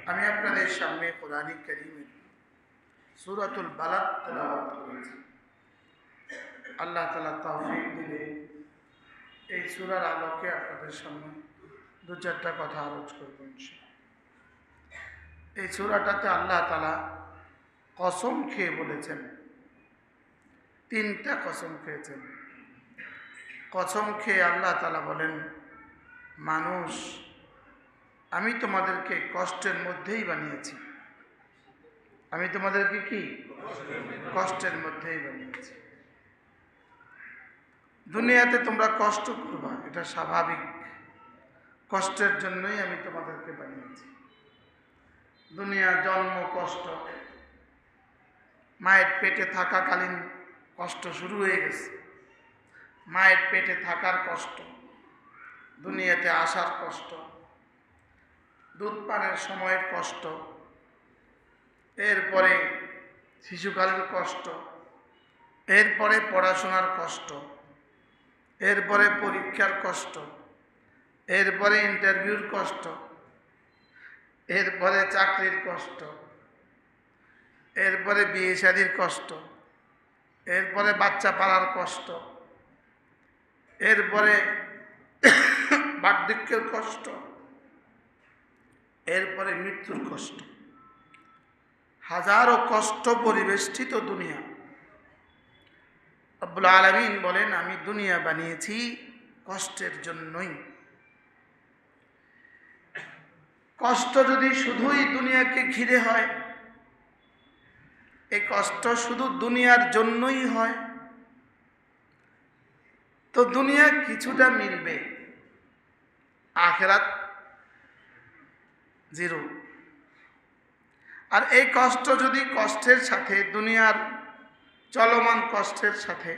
আমি আপনাদের সামনে কোরআন কারীমের সূরাতুল বালাদ তেলাওয়াত করেছি। আল্লাহ তাআলা তৌফিক দিলে এই সূরার আলোকে আপনাদের সামনে দু চারটা কথা আলোচনা করব ইনশাআল্লাহ। এই সূরাটাতে আল্লাহ তাআলা কসম খেয়ে বলেছেন, তিনটা কসম খেয়েছেন। কসম খেয়ে আল্লাহ তাআলা বলেন, মানুষ আমি তোমাদেরকে কষ্টের মধ্যেই বানিয়েছি। আমি তোমাদেরকে কি কষ্টের মধ্যেই বানিয়েছি। দুনিয়াতে তোমরা কষ্ট করবা, এটা স্বাভাবিক। কষ্টের জন্যই আমি তোমাদেরকে বানিয়েছি। দুনিয়া জন্ম কষ্ট, মায়ের পেটে থাকাকালীন কষ্ট শুরু হয়ে গেছে। মায়ের পেটে থাকার কষ্ট, দুনিয়াতে আসার কষ্ট, দুধ পানের সময়ের কষ্ট, এরপরে শিশুকালের কষ্ট, এরপরে পড়াশোনার কষ্ট, এরপরে পরীক্ষার কষ্ট, এরপরে ইন্টারভিউর কষ্ট, এরপরে চাকরির কষ্ট, এরপরে বিয়ে শাদীর কষ্ট, এরপরে বাচ্চা পালার কষ্ট, এরপরে বার্ধক্যের কষ্ট, এরপরে মৃত্যুর কষ্ট। হাজারো কষ্ট পরিবেষ্টিত দুনিয়া। রব্বুল আলামিন বলেন, আমি দুনিয়া বানিয়েছি কষ্টের জন্যই। কষ্ট যদি শুধুই দুনিয়াকে ঘিরে হয়, এই কষ্ট শুধু দুনিয়ার জন্যই হয়, তো দুনিয়া কিছুটা মিলবে, আখিরাত জিরো। আর এই কষ্ট যদি কষ্টের সাথে, দুনিয়ার চলমান কষ্টের সাথে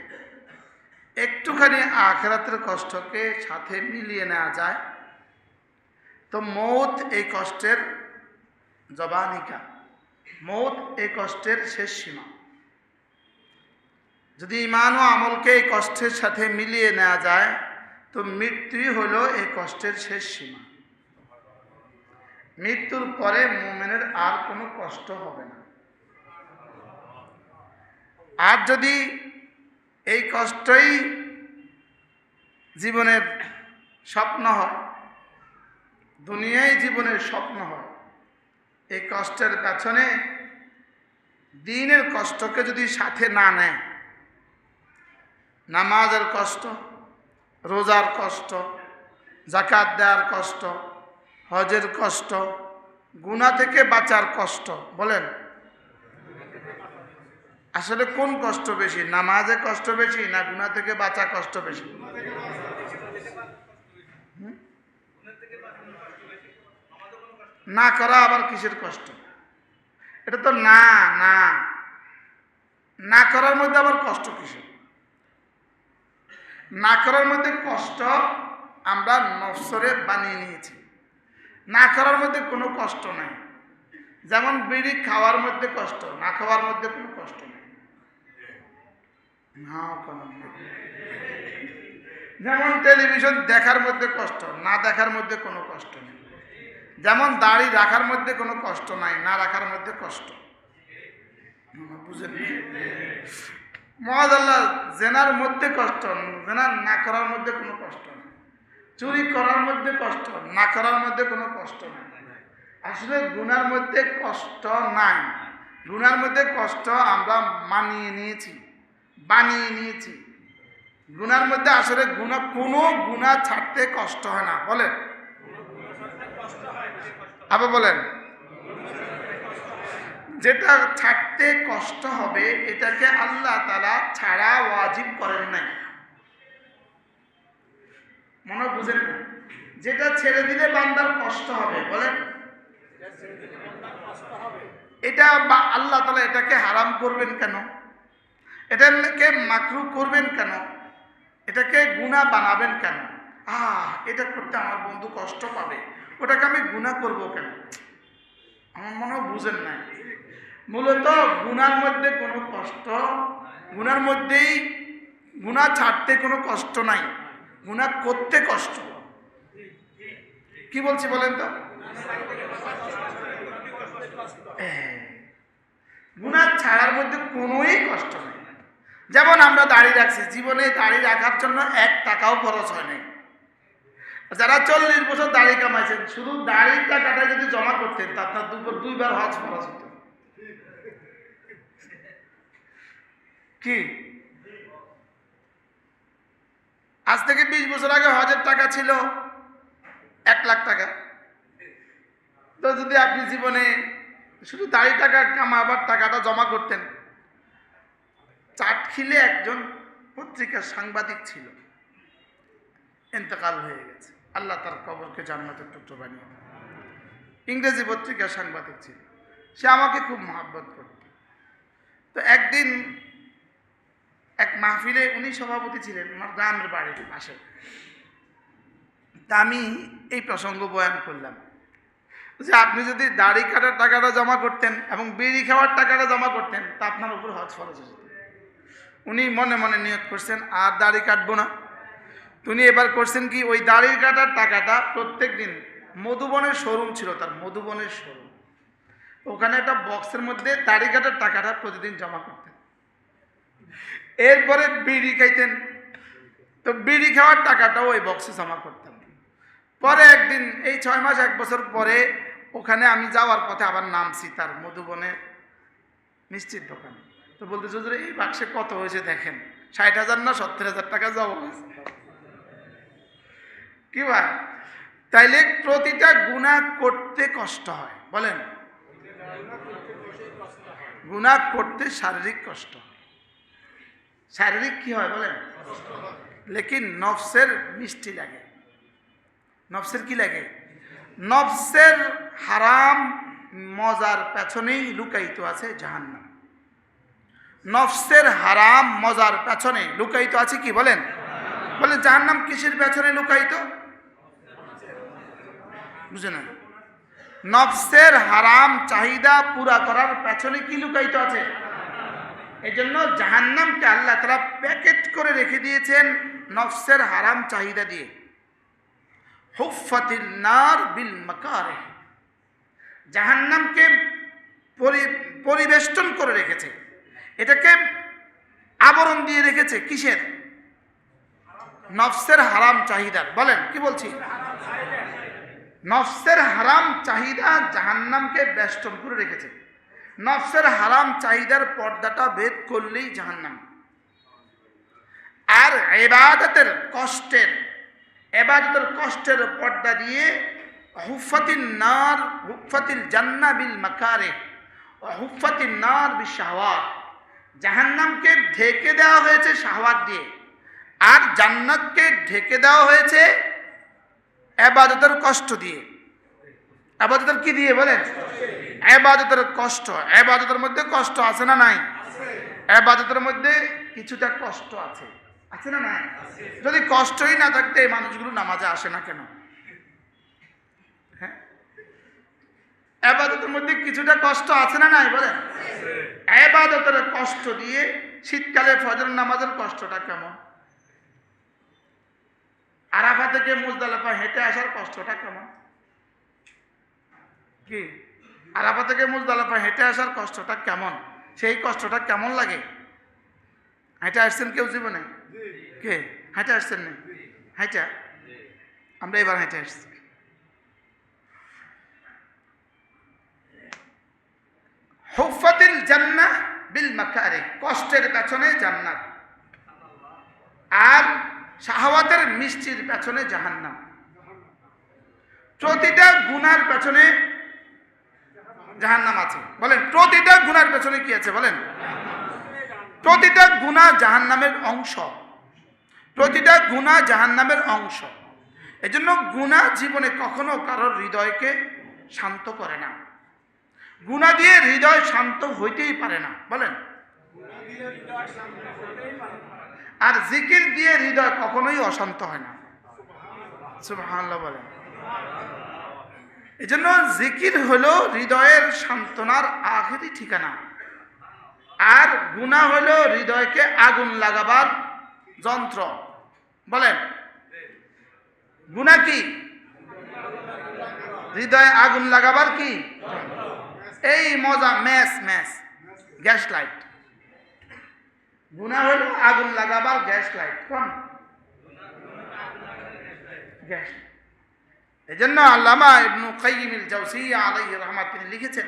একটুখানি আখিরাতের কষ্টকে সাথে মিলিয়ে নেওয়া যায়, তো মৌত এই কষ্টের জবানিকা, মৌত এই কষ্টের শেষ সীমা। যদি ঈমান ও আমলকে এই কষ্টের সাথে মিলিয়ে নেওয়া যায়, তো মৃত্যুই হলো এই কষ্টের শেষ সীমা। মৃত্যুর পরে মুমিনের আর কোনো কষ্ট হবে না। আর যদি এই কষ্টই জীবনের স্বপ্ন হয়, দুনিয়ায় জীবনের স্বপ্ন হয়, এই কষ্টের পেছনে দ্বীনের কষ্টকে যদি সাথে না নেয়, নামাজের কষ্ট, রোজার কষ্ট, যাকাত দেওয়ার কষ্ট, হজের কষ্ট, গুনাহ থেকে বাঁচার কষ্ট, বলেন আসলে কোন কষ্ট বেশি? নামাজে কষ্ট বেশি না গুনাহ থেকে বাঁচা কষ্ট বেশি? না করা আবার কিসের কষ্ট? এটা তো না না না করার মধ্যে আবার কষ্ট কিসের? না করার মধ্যে কষ্ট আমরা নফসরে বানিয়ে নিয়েছি। না করার মধ্যে কোনো কষ্ট নাই। যেমন বিড়ি খাওয়ার মধ্যে কষ্ট, না খাওয়ার মধ্যে কোনো কষ্ট নেই। যেমন টেলিভিশন দেখার মধ্যে কষ্ট, না দেখার মধ্যে কোনো কষ্ট নেই। যেমন দাড়ি রাখার মধ্যে কোনো কষ্ট নাই, না রাখার মধ্যে কষ্ট। বুঝেন? মাআযাল্লাহ জেনার মধ্যে কষ্ট, জেনা না করার মধ্যে কোনো কষ্ট নেই। চুরি করার মধ্যে কষ্ট, না করার মধ্যে কোনো কষ্ট নেই। আসলে গুনার মধ্যে কষ্ট নাই। গুনার মধ্যে কষ্ট আমরা মানিয়ে নিয়েছি, বানিয়ে নিয়েছি। গুনার মধ্যে আসলে কোনো গুনাহ ছাড়তে কষ্ট হয় না। বলেন, আবার বলেন। যেটা ছাড়তে কষ্ট হবে এটাকে আল্লাহ তাআলা ছাড়া ওয়াজিব করেন নাই। মনে বুঝেন না? যেটা ছেড়ে দিলে বান্দার কষ্ট হবে, বলেন এটা আল্লাহ তাআলা এটাকে হারাম করবেন কেন? এটাকে মাকরুহ করবেন কেন? এটাকে গুনাহ বানাবেন কেন? এটা করতে আমার বন্ধু কষ্ট পাবে, ওটাকে আমি গুনাহ করব কেন? আমার মনে হয় বুঝেন নাই। মূলত গুনার মধ্যে কোনো কষ্ট, গুনার মধ্যেই, গুনাহ ছাড়তে কোনো কষ্ট নাই, গুনাহ করতে কষ্ট। কি বলছি বলেন তো? মধ্যে কোনোই কষ্ট নেই। যেমন আমরা দাড়ি রাখছি, জীবনে দাড়ি রাখার জন্য 1 টাকাও খরচ হয় নাই। যারা 40 বছর দাড়ি কামাইছেন, শুধু দাড়ির টাকাটা যদি জমা করতেন তা আপনার 2 বার হজ খরচ হতো। কি আজ থেকে 20 বছর আগে হজের টাকা ছিল 1 লাখ টাকা। তো যদি আপনি জীবনে শুধু দাড়ি টাকা কামাবার টাকাটা জমা করতেন। চাটখিলে একজন পত্রিকার সাংবাদিক ছিল, ইন্তেকাল হয়ে গেছে, আল্লাহ তার কবরকে জান্নাতের টুকরো বানিয়ে। ইংরেজি পত্রিকার সাংবাদিক ছিল, সে আমাকে খুব মহব্বত করত। তো একদিন এক মাহফিলে উনি সভাপতি ছিলেন, আমার গ্রামের বাড়ির পাশে। তা আমি এই প্রসঙ্গ বয়ান করলাম যে আপনি যদি দাড়ি কাটার টাকাটা জমা করতেন এবং বিড়ি খাওয়ার টাকাটা জমা করতেন তা আপনার উপর হজ ফরজ হয়ে যেত। উনি মনে মনে নিয়ত করছেন আর দাড়ি কাটবো না। উনি এবার করছেন কি, ওই দাড়ি কাটার টাকাটা প্রত্যেক দিন মধুবনের শোরুম ছিল তার, মধুবনের শোরুম, ওখানে একটা বক্সের মধ্যে দাড়ি কাটার টাকাটা প্রতিদিন জমা করতেন। এরপরে বিড়ি খাইতেন, তো বিড়ি খাওয়ার টাকাটাও ওই বক্সে জমা করতেন। পরে একদিন এই 6 মাস 1 বছর পরে ওখানে আমি যাওয়ার পথে আবার নামছি তার মধুবনের মিষ্টির দোকানে। তো বলতেছে হুজুর এই বাক্সে কত হয়েছে দেখেন, 60,000 না 70,000 টাকা জমা হয়েছে। কি ভাই, তাইলে প্রতিটা গুনাহ করতে কষ্ট হয়, বলেন গুনাহ করতে শারীরিক কষ্ট, শারীরিক কি হয় বলেন, লেকিন নফসের মিষ্টি লাগে। নফসের কি লাগে? নফসের হারাম মজার পেছনেই লুকায়িত আছে জাহান্নাম। নফসের হারাম মজার পেছনে লুকায়িত আছে কি বলেন, বলে জাহান্নাম কিসের পেছনে লুকায়িত বুঝে না? নফসের হারাম চাহিদা পুরা করার পেছনে কি লুকায়িত আছে? এই জন্য জাহান্নামকে আল্লাহ তাআলা প্যাকেট করে রেখে দিয়েছেন নফসের হারাম চাহিদা দিয়ে। হুফফাতিন নার বিল মাকারিহ, জাহান্নামকে পরিবেষ্টন করে রেখেছে, এটাকে আবরণ দিয়ে রেখেছে কিসের? নফসের হারাম চাহিদার। বলেন কি বলছি? নফসের হারাম চাহিদা জাহান্নামকে বেষ্টন করে রেখেছে। নফসের হারাম চাহিদার পর্দাটা ভেদ করলেই জাহান্নাম। আর ইবাদতের কষ্টের পর্দা দিয়ে হুফফাতিন নার, হুফফাতিল জান্নাহ বিল মাকারিহ ওয়া হুফফাতিন নার বিশাহাওয়াত, জাহান্নামকে ঢেকে দেওয়া হয়েছে শাহওয়াত দিয়ে, আর জান্নাতকে ঢেকে দেওয়া হয়েছে ইবাদতের কষ্ট দিয়ে। ইবাদতের কি দিয়ে বলেন? ইবাদতের কষ্ট। ইবাদতের মধ্যে কষ্ট আছে না নাই? ইবাদতের মধ্যে কিছুটা কষ্ট আছে, আছে না নাই? যদি কষ্টই না থাকতে এই মানুষগুলো নামাজে আসে না কেন? হ্যাঁ, ইবাদতের মধ্যে কিছুটা কষ্ট আছে না নাই বলেন? ইবাদতের কষ্ট দিয়ে শীতকালে ফজর নামাজের কষ্টটা কেমন? আরাফা থেকে মুজদালিফা হেঁটে আসার কষ্টটা কেমন? কি আরাফা থেকে মুজদালিফা হেঁটে আসার কষ্টটা কেমন? সেই কষ্টটা কেমন লাগে? হেঁটে আসছেন কেউ জীবনে? কে হেঁটে আসছেন না? হেঁটে আমরা এবার হেঁটে আসছি। হুফফাতিল জান্নাহ বিল মাকারিহ, কষ্টের পেছনে জান্নাত, আর শাহওয়াতের মিষ্টির পেছনে জাহান্নাম। প্রতিটা গুনার পেছনে জাহান্নাম আছে। বলেন প্রতিটা গুনার পেছনে কি আছে বলেন? প্রতিটা গুনাহ জাহান্নামের অংশ, প্রতিটা গুনাহ জাহান্নামের অংশ। এজন্য গুনাহ জীবনে কখনো কারোর হৃদয়কে শান্ত করে না। গুনাহ দিয়ে হৃদয় শান্ত হইতেই পারে না, বলেন। আর জিকির দিয়ে হৃদয় কখনোই অশান্ত হয় না। সুবহানাল্লাহ বলেন। এজন্য জিকির হলো হৃদয়ের সান্ত্বনার আখেরি ঠিকানা, আর গুনাহ হলো হৃদয়কে আগুন লাগাবার যন্ত্র। বলেন গুনাহ কি? হৃদয়ে আগুন লাগাবার কি? এই মজা ম্যাচ গ্যাস লাইট, গুনাহ হলো আগুন লাগাবার গ্যাস লাইট, কোন গ্যাস। এজন্য আল্লামা ইবনে কাইয়িম আল জাওজিয়্যা আলাইহি রাহমাত তিনি লিখেছেন,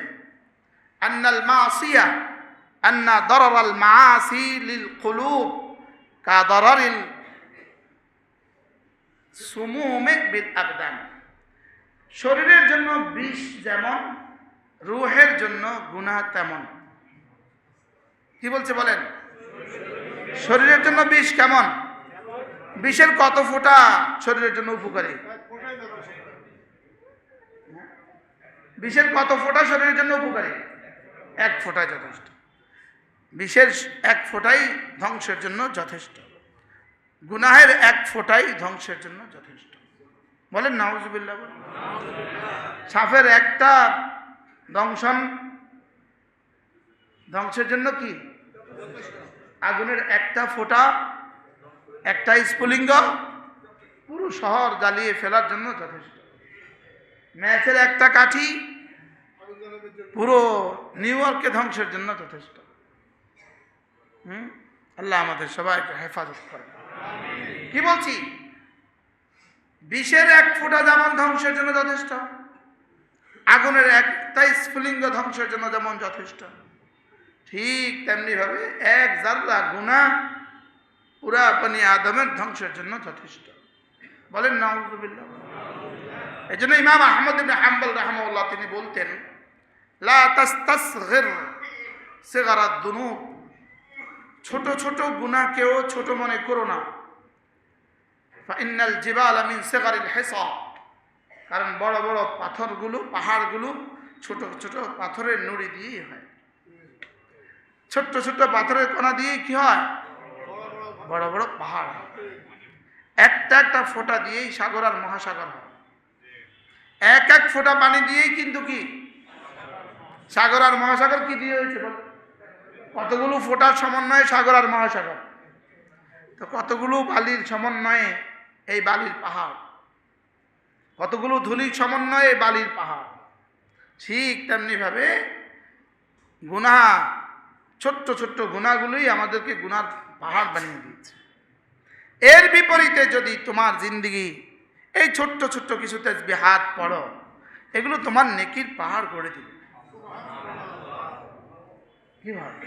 আন্নাল মাসিয়া আন্না দারারাল মাআসি লিল কুলুব কা দারারিল সুমুমি বিল আবদান। শরীরের জন্য বিষ যেমন, রূহের জন্য গুনাহ তেমন। কি বলছে বলেন? শরীরের জন্য বিষ কেমন? বিষের কত ফোঁটা শরীরের জন্য উপকারী? বিষের কত ফোঁটা শরীরের জন্য উপকারী? এক ফোঁটাই যথেষ্ট। বিষের এক ফোঁটাই ধ্বংসের জন্য যথেষ্ট, গুনাহের এক ফোঁটাই ধ্বংসের জন্য যথেষ্ট। বলেন নাউজুবিল্লাহ। বলেন সাপের একটা দংশন ধ্বংসের জন্য কি? আগুনের একটা ফোঁটা, একটা স্ফুলিঙ্গ পুরো শহর জ্বালিয়ে ফেলার জন্য যথেষ্ট। ম্যাচের একটা কাঠি পুরো নিউ ইয়র্ককে ধ্বংসের জন্য যথেষ্ট। আল্লাহ আমাদের সবাইকে হেফাজত করে। কি বলছি? বিষের এক ফোঁটা যেমন ধ্বংসের জন্য যথেষ্ট, আগুনের একটা স্ফুলিঙ্গ ধ্বংসের জন্য যেমন যথেষ্ট, ঠিক তেমনি ভাবে এক জাররা গুনাহ পুরা বনি আদমের ধ্বংসের জন্য যথেষ্ট। বলেন নাউজুবিল্লাহ। এই জন্য ইমাম আহমদ ইবনে হাম্বল রাহিমাহুল্লাহ তিনি বলতেন, লা তাস্তাসগির সিগারাত দুনুব, ছোট ছোট গুনাহকেও ছোট মনে করো না। ফাইন্নাল জিবালা মিন সিগারিল হিসা, কারণ বড় বড় পাথরগুলো, পাহাড়গুলো ছোট ছোট পাথরের নুড়ি দিয়েই হয়। ছোট্ট ছোট্ট পাথরের কণা দিয়ে কি হয়? বড় বড় পাহাড়। একটা একটা ফোঁটা দিয়েই সাগর আর মহাসাগর হয়। এক এক ফোঁটা পানি দিয়েই কিন্তু কি সাগর আর মহাসাগর কি দিয়ে হয়েছে? কতগুলো ফোঁটার সমন্বয়ে সাগর আর মহাসাগর, তো কতগুলো বালির সমন্বয়ে এই বালির পাহাড়, কতগুলো ধুলির সমন্বয়ে বালির পাহাড়। ঠিক তেমনি ভাবে গুনাহ, ছোট্ট ছোট্ট গুনাহগুলোই আমাদেরকে গুনার পাহাড় বানিয়ে দিয়েছে। এর বিপরীতে যদি তোমার জিন্দেগি এই ছোট্ট ছোট্ট কিছু তাসবিহাত পড়ো, এগুলো তোমার নেকির পাহাড় গড়ে দিবে। কিভাবে?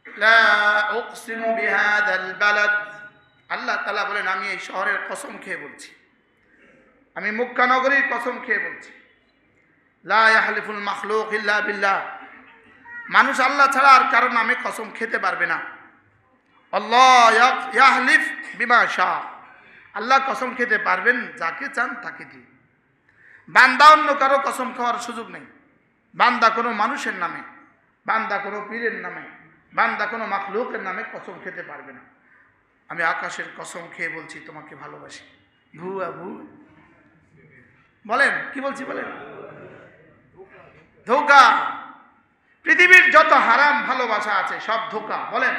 লা উকসিমু বিহাদাল বালাদ, আল্লাহ তাআলা বলেন আমি এই শহরের কসম খেয়ে বলছি, আমি মক্কা নগরীর কসম খেয়ে বলছি। লা ইয়াহলিফুল মাখলুক ইল্লা বিল্লাহ, মানুষ আল্লাহ ছাড়া আর কারো নামে কসম খেতে পারবে না। আল্লাহ ইয়াহলিফ বিমা শা, আল্লাহ কসম খেতে পারবেন যাকে চান তাকে দিয়ে। বান্দা অন্য কারো কসম খাওয়ার সুযোগ নেই। বান্দা কোনো মানুষের নামে, বান্দা কোনো পীরের নামে, বান্দা কোনো মাখলুকের নামে কসম খেতে পারবে না। আমি আকাশের কসম খেয়ে বলছি তোমাকে ভালোবাসি। ভুয়া ভু বলেন, কি বলছি বলেন? ধোঁকা। পৃথিবীর যত হারাম ভালোবাসা আছে সব ধোঁকা। বলেন,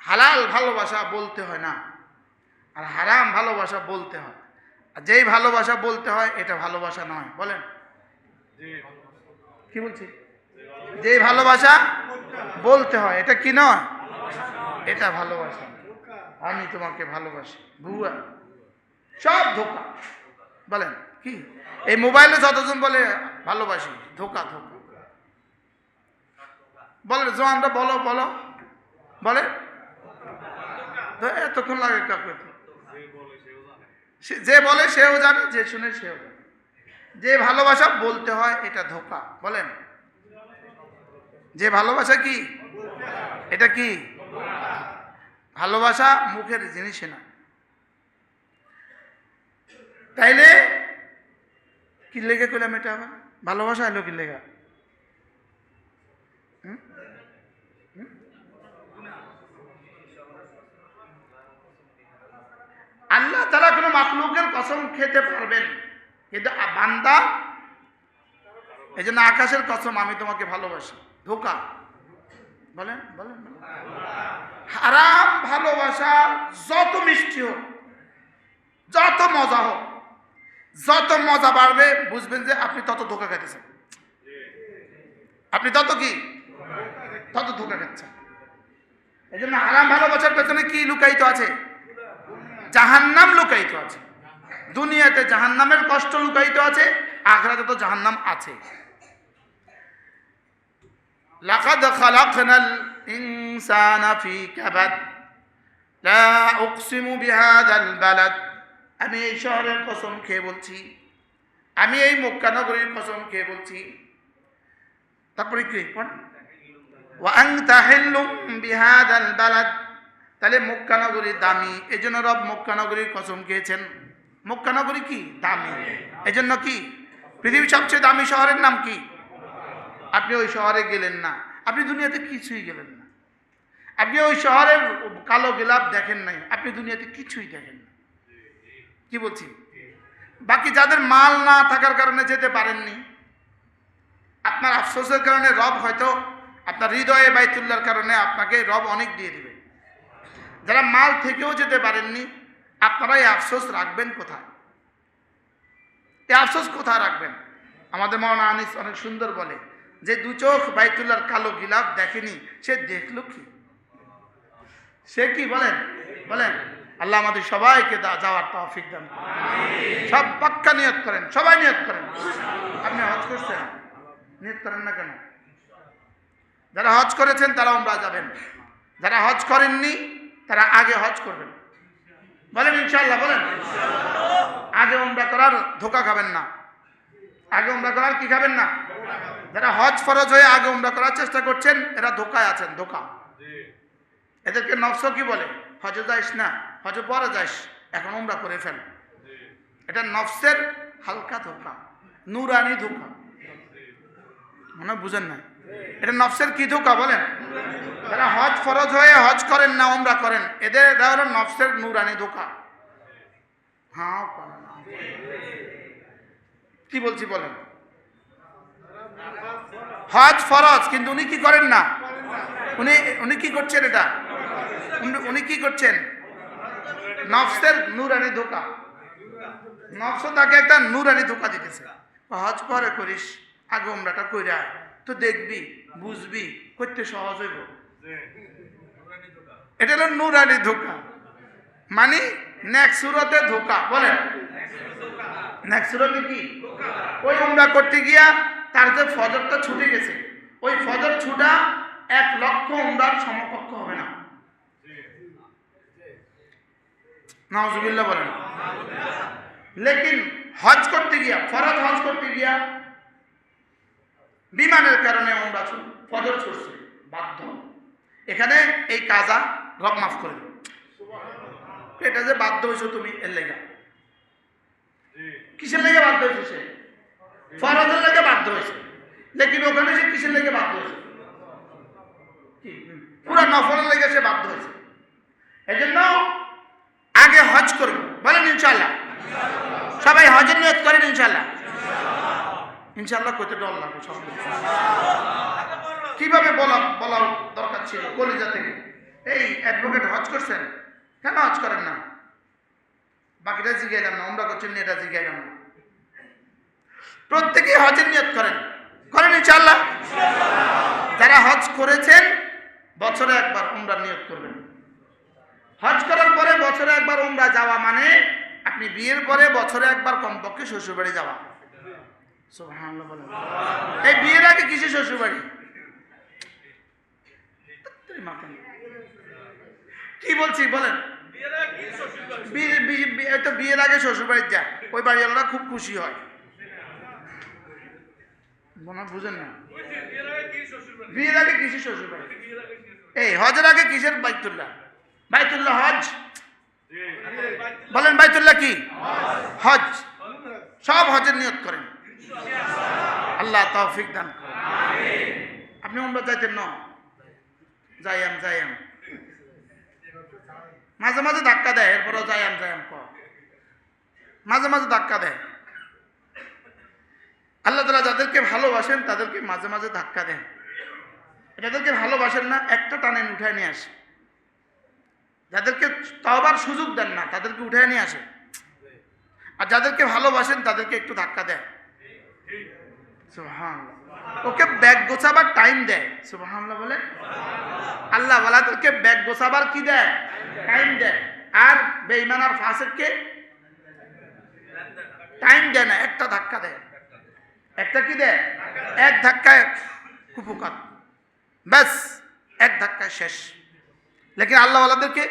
হালাল ভালোবাসা বলতে হয় না, আর হারাম ভালোবাসা বলতে হয়। আর যেই ভালোবাসা বলতে হয় এটা ভালোবাসা নয়। বলেন, কি বলছি? যেই ভালোবাসা বলতে হয় এটা কি নয়? এটা ভালোবাসা। আমি তোমাকে ভালোবাসি, ভুয়া, সব ধোঁকা। বলেন কি? এই মোবাইলে যতজন বলে ভালোবাসি, ধোঁকা ধোঁকা। বলে জোয়ানরা বলো বলো, বলে এতক্ষণ লাগে কাউকে? যে বলে সেও জানে, যে শুনে সেও জানে। যে ভালোবাসা বলতে হয় এটা ধোঁকা। বলেন, যে ভালোবাসা কি এটা কি? ভালোবাসা মুখের জিনিস না। তাইলে কি লেগে করলাম এটা? আবার ভালোবাসা এলো কি লেগা? আল্লাহ তাআলা কোনো মাখলুকের কসম খেতে পারবেন, কিন্তু বান্দা, এই জন্য আকাশের কসম আমি তোমাকে ভালোবাসি, ধোঁকা। বলেন বলেন। হারাম ভালোবাসা যত মিষ্টি হোক, যত মজা হোক, যত মজা বাড়বে বুঝবেন যে আপনি তত ধোঁকা খাইতেছেন। আপনি তত কি তত ধোকা খাচ্ছেন। এই জন্য হারাম ভালোবাসার পেছনে কি লুকায়িত আছে? জাহান্নাম লুকায়িত আছে। দুনিয়াতে জাহান্নামের কষ্ট লুকায়িত আছে, আখিরাতে তো জাহান্নাম আছে। লাকাদ খালাকনাল ইনসানা ফি কাবাদ লা উকসিমু বিহাদাল বালাদ। আমি এই শহরের কসম খেয়ে বলছি, আমি এই মক্কা নগরীর কসম খেয়ে বলছি। তারপরে কি ওয়া আনতা হিল্লুম বিহাদাল বালাদ, তাহলে মক্কা নগরী দামি, এজন্য রব মক্কা নগরীর কসম খেয়েছেন। মক্কা নগরী কি দামি, এজন্য কি পৃথিবীর সবচেয়ে দামি শহরের নাম কি? আপনি ওই শহরে গেলেন না, আপনি দুনিয়াতে কিছুই গেলেন না। আপনি ওই শহরের কালো গোলাপ দেখেন নাই, আপনি দুনিয়াতে কিছুই দেখেন না। কি বলছি? বাকি যাদের মাল না থাকার কারণে যেতে পারেননি, আপনার আফসোসের কারণে রব হয়তো আপনার হৃদয়ে বাইতুল্লাহর কারণে আপনাকে রব অনেক দিয়ে দিবে। যারা মাল থেকেও যেতে পারেননি, আপনারা এই আফসোস রাখবেন কোথায়? এই আফসোস কোথায় রাখবেন? আমাদের মাওলানা আনিস অনেক সুন্দর বলে যে দু চোখ বাইতুল্লাহর কালো গিলাফ দেখেনি, সে দেখলো কি? সে কি বলেন বলেন? আল্লাহ আমাদের সবাইকে যাওয়ার তৌফিক দান করেন। সব পাক্কা নিয়ত করেন, সবাই নিয়ত করেন। আপনি হজ করছেন, নিয়ত করেন না কেন? যারা হজ করেছেন তারা উমরা যাবেন, যারা হজ করেননি তারা আগে হজ করবেন। বলেন ইনশাআল্লাহ, বলেন আগে উমরা করার ধোকা খাবেন না। আগে উমরা করার কি খাবেন না? যারা হজ ফরজ হয়ে আগে উমরা করার চেষ্টা করছেন, এরা ধোকায় আছেন, ধোকা। এদেরকে নফস কি বলে? হজে যাইস না, হজে পরে যাইস, এখন উমরা করে ফেল। এটা নফসের হালকা ধোকা, নুরানি ধোকা। মনে বুঝেন না? এটা নফসের কি ধোকা বলেন? যারা হজ ফরজ হয়ে হজ করেন না, উমরা করেন, এদের হলো নফসের নুরানি ধোকা। হ্যাঁ, কি বলছি বলেন? হজ ফরজ, কিন্তু উনি কি করেন না, উনি কি করছেন? এটা উনি কি করছেন? নফসের নুরানি ধোকা। নফস তাকে একটা নুরানি ধোকা দিতেছে। হজ পরে করিস, আগে উমরাটা কইরা তো দেখবি, বুঝবি, করতে সহজ হইব। এটা হলো নুরানি ধোকা, মানে নেক্সট সুরতে ধোকা। বলেন নেক্সট সুরতে কি? ওই উমরা করতে গিয়া তার যে ফজরটা ছুটে গেছে, ওই ফজর ছুটা 1,00,000 উমরার সমকক্ষ হবে না। নাউজুবিল্লাহ বলেন। লেকিন হজ করতে গিয়া, ফরজ হজ করতে গিয়া বিমানের কারণে উমরা ফজর ছুটছে, বাধ্য। এখানে এই কাজা রব মাফ করে দেবে। এটা যে বাধ্য হয়েছো তুমি, এর লেগা। কিসের লেগে বাধ্য হয়েছে? সে ফরজের লেগে বাধ্য হয়েছে, লেকিন ওখানে সে কিসের লেগে বাধ্য হয়েছে? পুরা নফলের লেগে সে বাধ্য হয়েছে। এই জন্য আগে হজ করবো। বলেন ইনশাআল্লাহ। সবাই হজের নিয়ত করেন ইনশাআল্লাহ। ইনশাআল্লাহ কত ডর লাগে সব। কিভাবে বলা দরকার ছিল কলিজা থেকে? এই অ্যাডভোকেট হজ করছেন, কেন হজ করেন না? বাকিটা জিগাইলাম না, উমরা করছেন এটা জিগাইলাম না। প্রত্যেকেই হজের নিয়ত করেন, করেন ইনশাআল্লাহ। যারা হজ করেছেন বছরে একবার উমরা নিয়ত করবেন। হজ করার পরে বছরে একবার উমরা যাওয়া মানে আপনি বিয়ের পরে বছরে একবার কমপক্ষে শ্বশুরবাড়ি যাওয়া। সুবহানাল্লাহ বলেন। এই বিয়ের আগে কিসে শ্বশুরবাড়ি? কি বলছি বলেন? বিয়ের আগে শ্বশুরবাড়ি যায়, ওই বাড়িওয়ালারা খুব খুশি হয়। মনে বুঝেন না? বিয়ের আগে কিসের শ্বশুরবাড়ি? এই হজের আগে কিসের বাইতুল্লাহ? বাইতুল্লাহ হজ বলেন। বাইতুল্লাহ কি? হজ। সব হজের নিয়ত করেন, আল্লাহ তৌফিক দান করেন। আপনি উমরা যাইতেন না? যাইয়াম মাঝে মাঝে ধাক্কা দেয়, এরপরও যাইয়াম মাঝে মাঝে ধাক্কা দেয়। আল্লাহ তাআলা যাদেরকে ভালোবাসেন তাদেরকে মাঝে মাঝে ধাক্কা দেন। যাদেরকে ভালোবাসেন না একটা টানে উঠায় নিয়ে আসে। যাদেরকে তওবার সুযোগ দেন না তাদেরকে উঠায় নিয়ে আসে। আর যাদেরকে ভালোবাসেন তাদেরকে একটু ধাক্কা দেয়। সুবহানাল্লাহ। ওকে ব্যাগ গোছাবার টাইম দেয়, সুবহানাল্লাহ বলে। আল্লাহ ওয়ালাদেরকে ব্যাগ গোছাবার কি দেয়? টাইম দেয়। আর বেঈমান আর ফাসিককে টাইম দেয় না, একটা ধাক্কা দেয়। একটা কি দেয়? এক ধাক্কায় কুপকাত, ব্যাস এক ধাক্কায় শেষ। লেকিন আল্লাহ ওয়ালাদেরকে,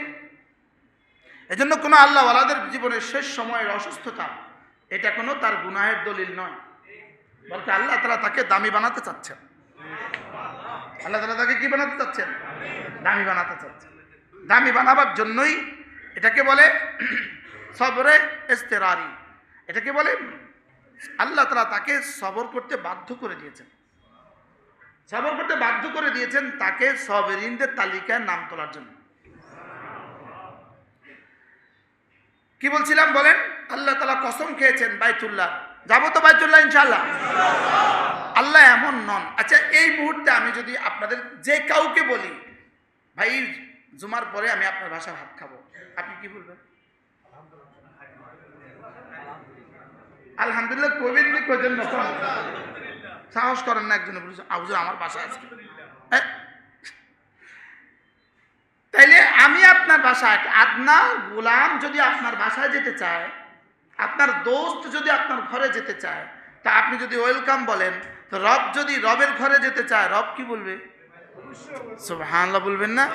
এজন্য কোনো আল্লাহ ওয়ালাদের জীবনের শেষ সময়ের অসুস্থতা এটা কোনো তার গুনাহের দলিল নয়, বলতে আল্লাহ তাআলা তাকে দামি বানাতে চাচ্ছেন। আল্লাহ তাআলা তাকে কি বানাতে চাচ্ছেন? দামি বানাতে চাচ্ছেন। দামি বানাবার জন্যই এটাকে বলে সবরে ইস্তেরারি। এটাকে বলে আল্লাহ তাআলা তাকে সবর করতে বাধ্য করে দিয়েছেন। সবর করতে বাধ্য করে দিয়েছেন তাকে সাবিরিনদের তালিকায় নাম তোলার জন্য। কি বলছিলাম বলেন? আল্লাহ তাআলা কসম খেয়েছেন বাইতুল্লাহ, যাবো তো বাইতুল্লাহ ইনশাআল্লাহ। আল্লাহ এমন নন। আচ্ছা, এই মুহূর্তে আমি যদি আপনাদের যে কাউকে বলি ভাই জুমার পরে আমি আপনার বাসায় ভাত খাবো, আপনি কি বলবেন? আলহামদুলিল্লাহ কইবেন কি কইবেন না? সাহস করেন না একজনে বলছে হুজুর আমার বাসায় আজকে। তাইলে আমি আপনার বাসায়, আদনা গোলাম যদি আপনার বাসায় যেতে চায়, আপনার দোস্ত যদি আপনার ঘরে যেতে চায়, তা আপনি যদি ওয়েলকাম বলেন, তো রব যদি রবের ঘরে যেতে চায়, রব কি বলবে? সুবহানাল্লাহ বলবেন না?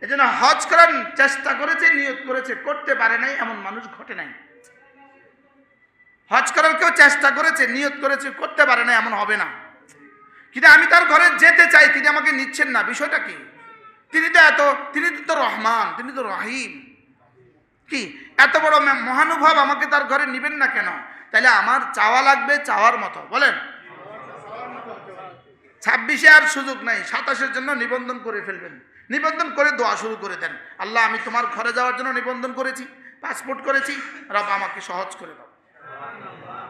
এজন্য হজ করার চেষ্টা করেছে, নিয়ত করেছে, করতে পারে নাই এমন মানুষ ঘটে নাই। হজ করার কেউ চেষ্টা করেছে, নিয়ত করেছে, করতে পারে না এমন হবে না। কিন্তু আমি তার ঘরে যেতে চাই, তিনি আমাকে নিচ্ছেন না, বিষয়টা কি? তিনি তো রহমান, তিনি তো রহিম। কি এত বড় মহানুভব, আমাকে তার ঘরে নিবেন না কেন? তাহলে আমার চাওয়া লাগবে চাওয়ার মতো, বলেন। 26-এ আর সুযোগ নাই, 27-এর জন্য নিবন্ধন করে ফেলবেন। নিবন্ধন করে দোয়া শুরু করে দেন, আল্লাহ আমি তোমার ঘরে যাওয়ার জন্য নিবন্ধন করেছি, পাসপোর্ট করেছি, রব আমাকে সহজ করে দাও।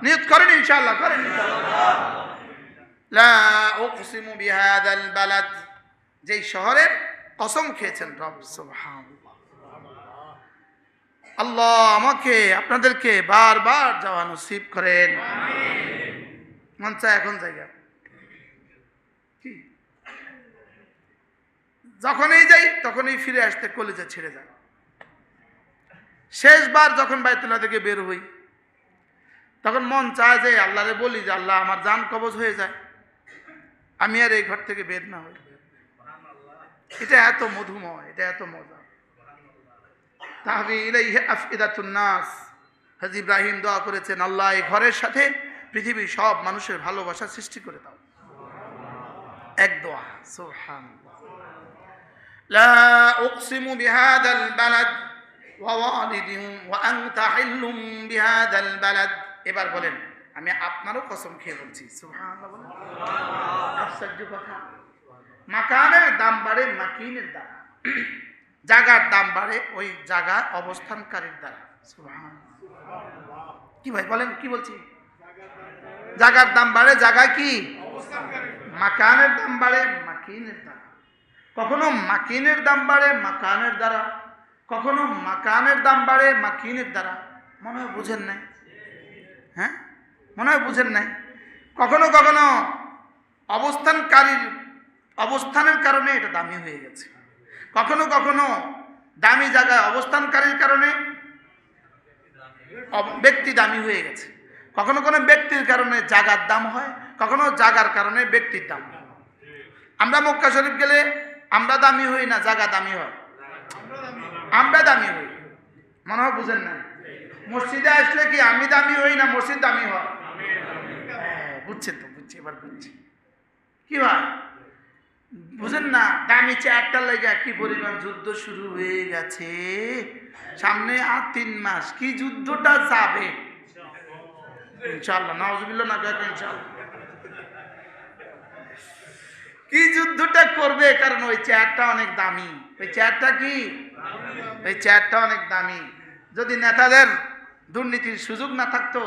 নিয়ত করেন ইনশাআল্লাহ, করেন ইনশাআল্লাহ। লা উকসিমু বিহাদাল বালাদ, যেই শহরের কসম খেয়েছেন রব। সুবহানাল্লাহ। আল্লাহ আমাকে আপনাদেরকে বারবার যাওয়া নসিব করেন। মন চায় এখন জায়গা কি, যখনই যাই তখনই ফিরে আসতে কলিজা ছিঁড়ে যায়। শেষবার যখন বাইতুল্লাহ থেকে বের হই, তখন মন চায় যে আল্লাহরে বলি যে আল্লাহ আমার জান কবজ হয়ে যায়, আমি আর এই ঘর থেকে বের না হই। এটা এত মধুময়, এটা এত মজা। তাহবি ইলাইহি আফইদাতুন নাস, হাজী ইব্রাহিম দোয়া করেছেন, আল্লাহ এই ঘরের সাথে পৃথিবীর সব মানুষের ভালোবাসা সৃষ্টি করে দাও। এক দোয়া। সুবহানাল্লাহ। লা উকসিমু বিহাদাল বালাদ ওয়া ওয়ালিদিন ওয়া আনতা হিল্লুম বিহাদাল বালাদ। এবার বলেন, আমি আপনারও কসম খেয়ে বলছি। সুবহানাল্লাহ বলেন। আশ্চর্য কথা, মাকানের দাম বাড়ে মাকিনের দ্বারা, জায়গার দাম বাড়ে ওই জায়গা অবস্থানকারীর দ্বারা। সুবহানাল্লাহ। কি ভাই বলেন, কি বলছি? জায়গার দাম বাড়ে জায়গায় কি? মাকানের দাম বাড়ে মাকিনের দ্বারা। কখনো মাকিনের দাম বাড়ে মাকানের দ্বারা, কখনো মাকানের দাম বাড়ে মাকিনের দ্বারা। মনে হয় বুঝেন নাই? হ্যাঁ, মনে হয় বুঝেন নাই। কখনো কখনো অবস্থানের কারণে এটা দামি হয়ে গেছে, কখনো কখনো দামি জায়গায় অবস্থানকারীর কারণে ব্যক্তি দামি হয়ে গেছে, কখনো কোনো ব্যক্তির কারণে জায়গার দাম হয়, কখনো জায়গার কারণে ব্যক্তির দাম হয়। আমরা মক্কা শরীফ গেলে আমরা দামি হই না জায়গা দামি হয়? আমরা দামি হই। মনে হয় বুঝেন না। মসজিদে আসলে কি আমি দামি হই না মসজিদ দামি হয়? বুঝছেন তো? বুঝছি, এবার বুঝছি। কি ভাই বুঝেন না? দামি চেয়ারটার লেগে কি পরিমাণ যুদ্ধ শুরু হয়ে গেছে, সামনে আর 3 মাস কি যুদ্ধটা যাবে ইনশাআল্লাহ। নাউজুবিল্লাহ না কেন? ইনশাআল্লাহ কি যুদ্ধটা করবে, কারণ ওই চেয়ারটা অনেক দামি। ওই চেয়ারটা কি? ওই চেয়ারটা অনেক দামি। যদি নেতাদের দুর্নীতির সুযোগ না থাকতো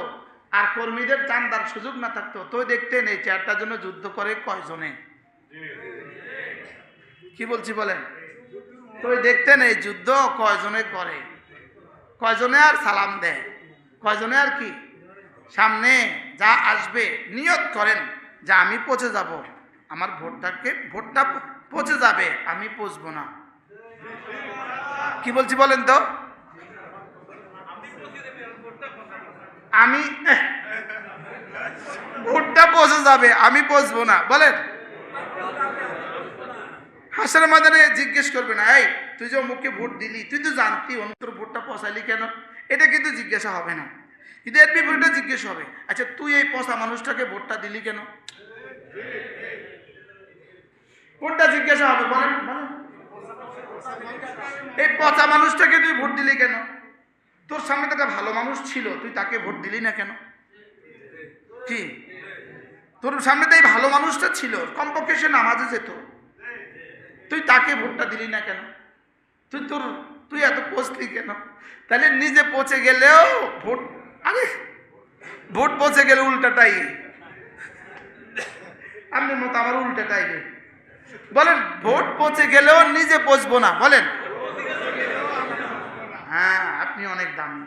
আর কর্মীদের চান্দার সুযোগ না থাকতো, তো দেখতেন এই চেয়ারটার জন্য যুদ্ধ করে কয়জনে। কি বলছি বলেন? তো দেখতেন এই যুদ্ধ কয়জনে করে, কয়জনে আর সালাম দেয়, কয়জনে আর কি সামনে যা আসবে নিয়ত করেন যে আমি পচে যাব, আমার ভোটটা পচে যাবে, আমি পচবো না। কি বলছি বলেন তো? আমি ভোটটা পচে যাবে, আমি পচবো না, বলেন। হাসরের ময়দানে জিজ্ঞেস করবে না, এই তুই যে অমুককে ভোট দিলি, তুই তো জানতি তোর ভোটটা পচাইলি কেন, এটা কিন্তু জিজ্ঞাসা হবে না। কিন্তু এর বিপরীতে জিজ্ঞেস হবে, আচ্ছা তুই এই পচা মানুষটাকে ভোটটা দিলি কেন, কোনটা জিজ্ঞাসা হবে বলেন বলেন? এই পচা মানুষটাকে তুই ভোট দিলি কেন? তোর সামনে তো একটা ভালো মানুষ ছিল, তুই তাকে ভোট দিলি না কেন? কি তোর সামনে তো এই ভালো মানুষটা ছিল, কমপক্ষে সে নামাজে যেত, তুই তাকে ভোটটা দিলি না কেন? তুই এত পচলি কেন? তাহলে নিজে পচে গেলেও ভোট, আরে ভোট পচে গেলে উল্টাটাই, আপনার মতো আমার উল্টাটাই। বলেন ভোট পচে গেলেও নিজে পচবো না, বলেন। হ্যাঁ, আপনি অনেক দামি,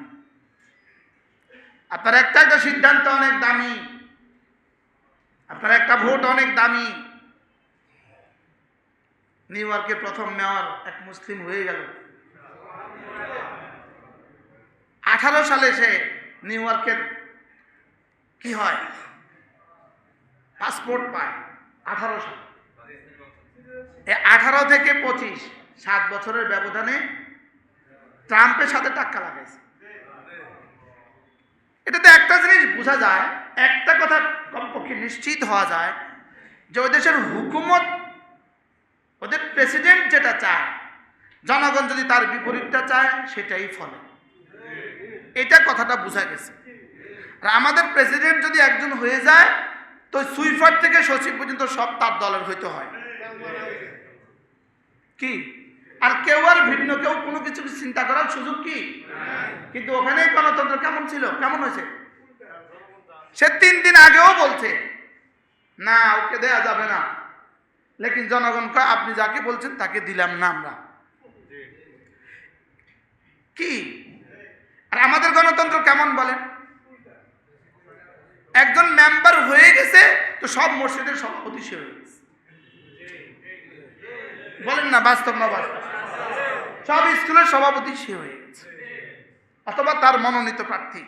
আপনার একটা সিদ্ধান্ত অনেক দামি, আপনার একটা ভোট অনেক দামি। নিউ ইয়র্কের প্রথম মেয়র এক মুসলিম হয়ে গেল। 18 সালে সে নিউ ইয়র্কের কি হয় পাসপোর্ট পায়, 18 সাল। 18 থেকে 25, 7 বছরের ব্যবধানে ট্রাম্পের সাথে টাক্কা লাগাইছে। এটাতে একটা জিনিস বোঝা যায়, একটা কথা কমপক্ষে নিশ্চিত হওয়া যায় যে ওই দেশের হুকুমত, ওদের প্রেসিডেন্ট যেটা চায়, জনগণ যদি তার বিপরীতটা চায় সেটাই ফলে। এটা কথাটা বোঝা গেছে। আর আমাদের প্রেসিডেন্ট যদি একজন হয়ে যায়, তো সুইপার থেকে সচিব পর্যন্ত সব তার দলের হইতে হয়। কি আর কেউ আর ভিন্ন কেউ কোনো কিছু চিন্তা করার সুযোগ কি? কিন্তু ওখানে গণতন্ত্র কেমন ছিল, কেমন হয়েছে? সে 3 দিন আগেও বলছে না ওকে দেয়া যাবে না, লেকিন জনগণকে আপনি যাকে বলছেন তাকে দিলাম না আমরা। কি আর আমাদের গণতন্ত্র কেমন বলেন? একজন মেম্বার হয়ে গেছে তো সব মসজিদের সভাপতি সে হয়ে গেছে, বলেন না বাস্তব না বাস্তব? সব স্কুলের সভাপতি সে হয়ে গেছে, অথবা তার মনোনীত প্রার্থী,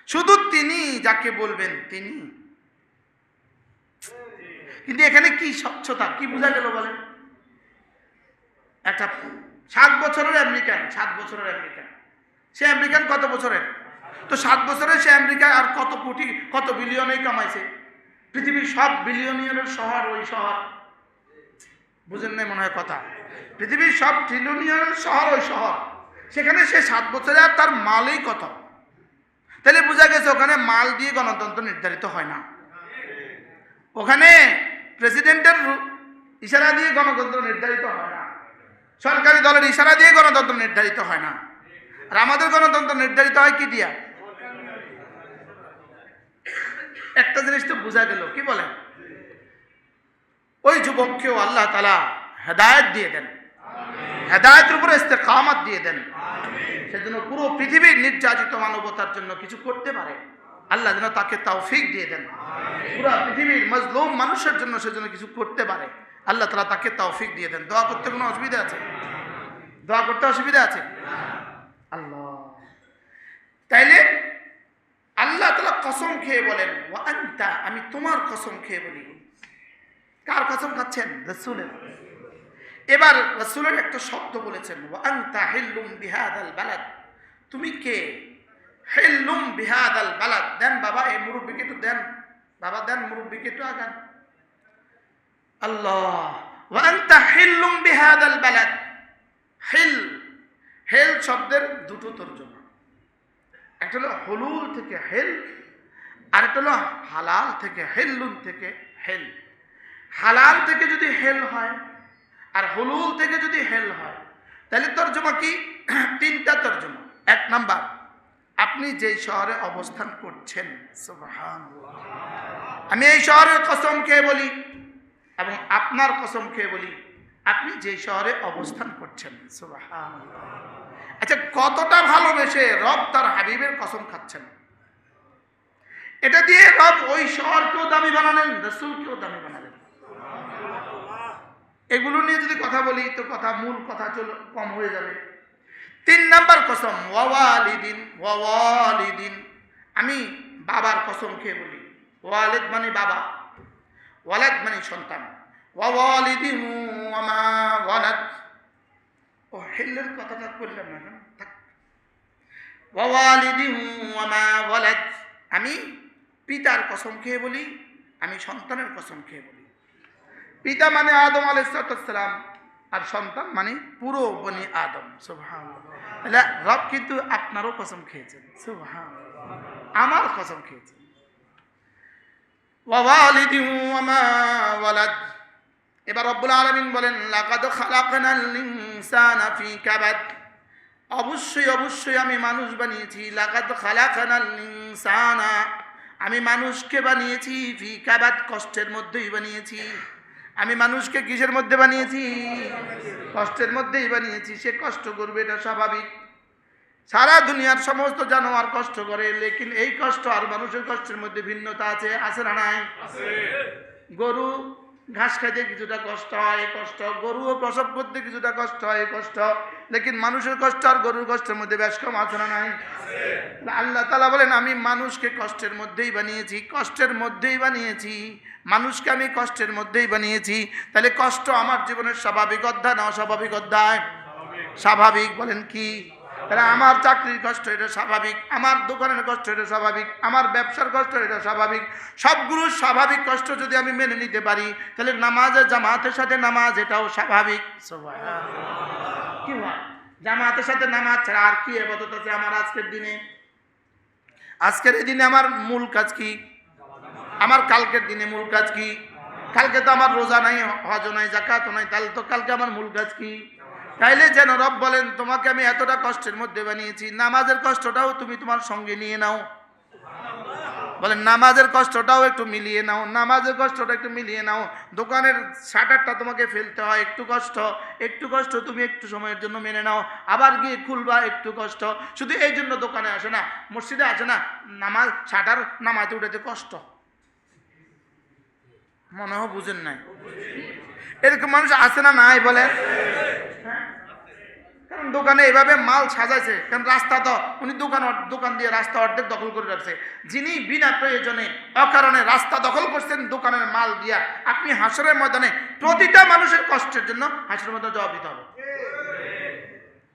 শুধু তিনি যাকে বলবেন তিনি। কিন্তু এখানে কি স্বচ্ছতা, কি বোঝা গেল বলেন? একটা 7 বছরের আমেরিকান, 7 বছরের আমেরিকান, সে আমেরিকান কত বছরের? তো 7 বছরে সে আমেরিকা আর কত কোটি কত বিলিয়নেই কামাইছে। পৃথিবীর সব বিলিয়নিয়রের শহর ওই শহর, বুঝেন নাই মনে হয় কথা? পৃথিবীর সব ট্রিলিয়নিয়রের শহর ওই শহর, সেখানে সে 7 বছরে আর তার মালই কত। তাহলে বোঝা গেছে ওখানে মাল দিয়ে গণতন্ত্র নির্ধারিত হয় না, ওখানে প্রেসিডেন্টের ইশারা দিয়ে গণতন্ত্র নির্ধারিত হয় না, সরকারি দলের ইশারা দিয়ে গণতন্ত্র নির্ধারিত হয় না। আর আমাদের গণতন্ত্র নির্ধারিত হয় কি দিয়া? একটা জিনিস তো বোঝা গেল, কি বলেন? ওই যুবককেও আল্লাহ তাআলা হেদায়েত দিয়ে দেন, হেদায়েতের উপরে ইস্তেকামত দিয়ে দেন, সেজন্য পুরো পৃথিবীর নির্যাতিত মানবতার জন্য কিছু করতে পারে। আল্লাহ যেন তাকে তৌফিক দিয়ে দেন, পুরো পৃথিবীর মজলুম মানুষের জন্য সেজন্য কিছু করতে পারে। আল্লাহ তাআলা তাকে তৌফিক দিয়ে দেন। দোয়া করতে কোনো অসুবিধা আছে? দোয়া করতে অসুবিধা আছে? আল্লাহ, তাইলে আল্লাহ তাআলা কসম খেয়ে বলেন ওয়া আনতা, আমি তোমার কসম খেয়ে বলি। কার কসম খাচ্ছেন? রাসূলের। এবার রাসূলের একটা শব্দ বলেছেন ওয়া আনতা হিল্লুম বিহাদাল বালাদ, তুমি কে? হিল্লুম বিহাদাল বালাদ, দেন বাবা এই মুরব্বিকে একটু দেন, বাবা দেন মুরব্বিকে একটু আগান। আল্লাহ, ওয়া আনতা হিল্লুম বিহাদাল বালাদ। হিল, হেল শব্দের দুটো তর্জমা, একটা হলো হলুল থেকে হেল, আর একটা হলো হালাল থেকে, হেল্লুন থেকে হেল। হালাল থেকে যদি হেল হয় আর হলুল থেকে যদি হেল হয়, তাহলে তর্জমা কি? 3টা তর্জমা। 1 নাম্বার, আপনি যেই শহরে অবস্থান করছেন, সুবহানাল্লাহ, আমি এই শহরের কসম খেয়ে বলি এবং আপনার কসম খেয়ে বলি, আপনি যেই শহরে অবস্থান করছেন, সুবহানাল্লাহ। আচ্ছা, কতটা ভালোবেসে রব তার হাবিবের কসম খাচ্ছেন? এটা দিয়ে রব ওই শহরকেও দামি বানালেন, রাসূলকেও দামি বানালেন। এগুলো নিয়ে যদি কথা বলি তো মূল কথা কম হয়ে যাবে। 3 নাম্বার কসম, ওয়ালিদিন, আমি বাবার কসম খেয়ে বলি। ওয়ালিদ মানে বাবা, ওয়ালাদ মানে সন্তান। ওয়ালিদিন ওয়া মা ওয়ালাদ, ও হেল্লের কথাটা বললাম না কেন? ওয়ালিদিন ওয়া মা ওয়ালাদ, আমি পিতার কসম খেয়ে বলি, আমি সন্তানের কসম খেয়ে বলি। পিতা মানে আদম আলাইহিস সালাম, আর সন্তান মানে পুরো বনি আদম। সুবহানাল্লাহ। তাহলে রব কিন্তু আপনারও কসম খেয়েছেন। সুবহানাল্লাহ, আমার কসম খেয়েছেন। ওয়ালিদিন ওয়া মা ওয়ালাদ। এবার রব্বুল আলামিন বলেন লাকাদ খালাকনাল ইনসানা ফি কাবাদ, অবশ্যই আমি মানুষ বানিয়েছি। লাকাদ খালাকনাল ইনসানা, আমি মানুষকে বানিয়েছি ফি কাবাদ, কষ্টের মধ্যেই বানিয়েছি। আমি মানুষকে কিসের মধ্যে বানিয়েছি? কষ্টের মধ্যেই বানিয়েছি। সে কষ্ট করবে, এটা স্বাভাবিক। সারা দুনিয়ার সমস্ত জানোয়ার কষ্ট করে, লেকিন এই কষ্ট আর মানুষের কষ্টের মধ্যে ভিন্নতা আছে। আছে না নাই? গরু ঘাস খাইতে কিছুটা কষ্ট হয়, কষ্ট। গরুও প্রসব করতে কিছুটা কষ্ট হয়, কষ্ট। লেকিন মানুষের কষ্ট আর গরুর কষ্টের মধ্যে বেশ কম। আছে না নাই? আল্লাহ তাআলা বলেন আমি মানুষকে কষ্টের মধ্যেই বানিয়েছি, কষ্টের মধ্যেই বানিয়েছি। মানুষকে আমি কষ্টের মধ্যেই বানিয়েছি। তাহলে কষ্ট আমার জীবনের স্বাভাবিক অধ্যায় না অস্বাভাবিক অধ্যায়? স্বাভাবিক। বলেন কি? তাহলে আমার চাকরির কষ্ট এটা স্বাভাবিক, আমার দোকানের কষ্ট এটা স্বাভাবিক, আমার ব্যবসার কষ্ট এটা স্বাভাবিক। সবগুলো স্বাভাবিক কষ্ট যদি আমি মেনে নিতে পারি, তাহলে নামাজের জামাতের সাথে নামাজ এটাও স্বাভাবিক। কি হয়? জামাতের সাথে নামাজ ছাড়া আর কি ইবাদত আছে আমার আজকের দিনে? আজকের এই দিনে আমার মূল কাজ কি? আমার কালকের দিনে মূল কাজ কি? কালকে তো আমার রোজা নাই, হজ নাই, যাকাতও নাই, তাহলে তো কালকে আমার মূল কাজ কি? তাইলে যেন রব বলেন তোমাকে আমি এতটা কষ্টের মধ্যে বানিয়েছি, নামাজের কষ্টটাও তুমি তোমার সঙ্গে নিয়ে নাও। বলেন নামাজের কষ্টটাও একটু মিলিয়ে নাও, নামাজের কষ্টটা একটু মিলিয়ে নাও। দোকানের শাটারটা তোমাকে ফেলতে হয়, একটু কষ্ট তুমি একটু সময়ের জন্য মেনে নাও, আবার গিয়ে খুলবা, একটু কষ্ট। শুধু এই জন্য দোকানে আসে না, মসজিদে আসে না, নামাজ শাটার নামাতে উঠাতে কষ্ট। মনে হয় বুঝেন নাই? এরকম মানুষ আছে না নাই? বলে কারণ দোকানে এভাবে মাল সাজাইছে, কারণ রাস্তা তো উনি দোকান দিয়ে রাস্তা অর্ধেক দখল করে রাখছে। যিনি বিনা প্রয়োজনে অকারণে রাস্তা দখল করছেন দোকানের মাল দিয়া, আপনি হাসরের ময়দানে প্রতিটা মানুষের কষ্টের জন্য হাসরের ময়দানে জবাব দিতে হবে।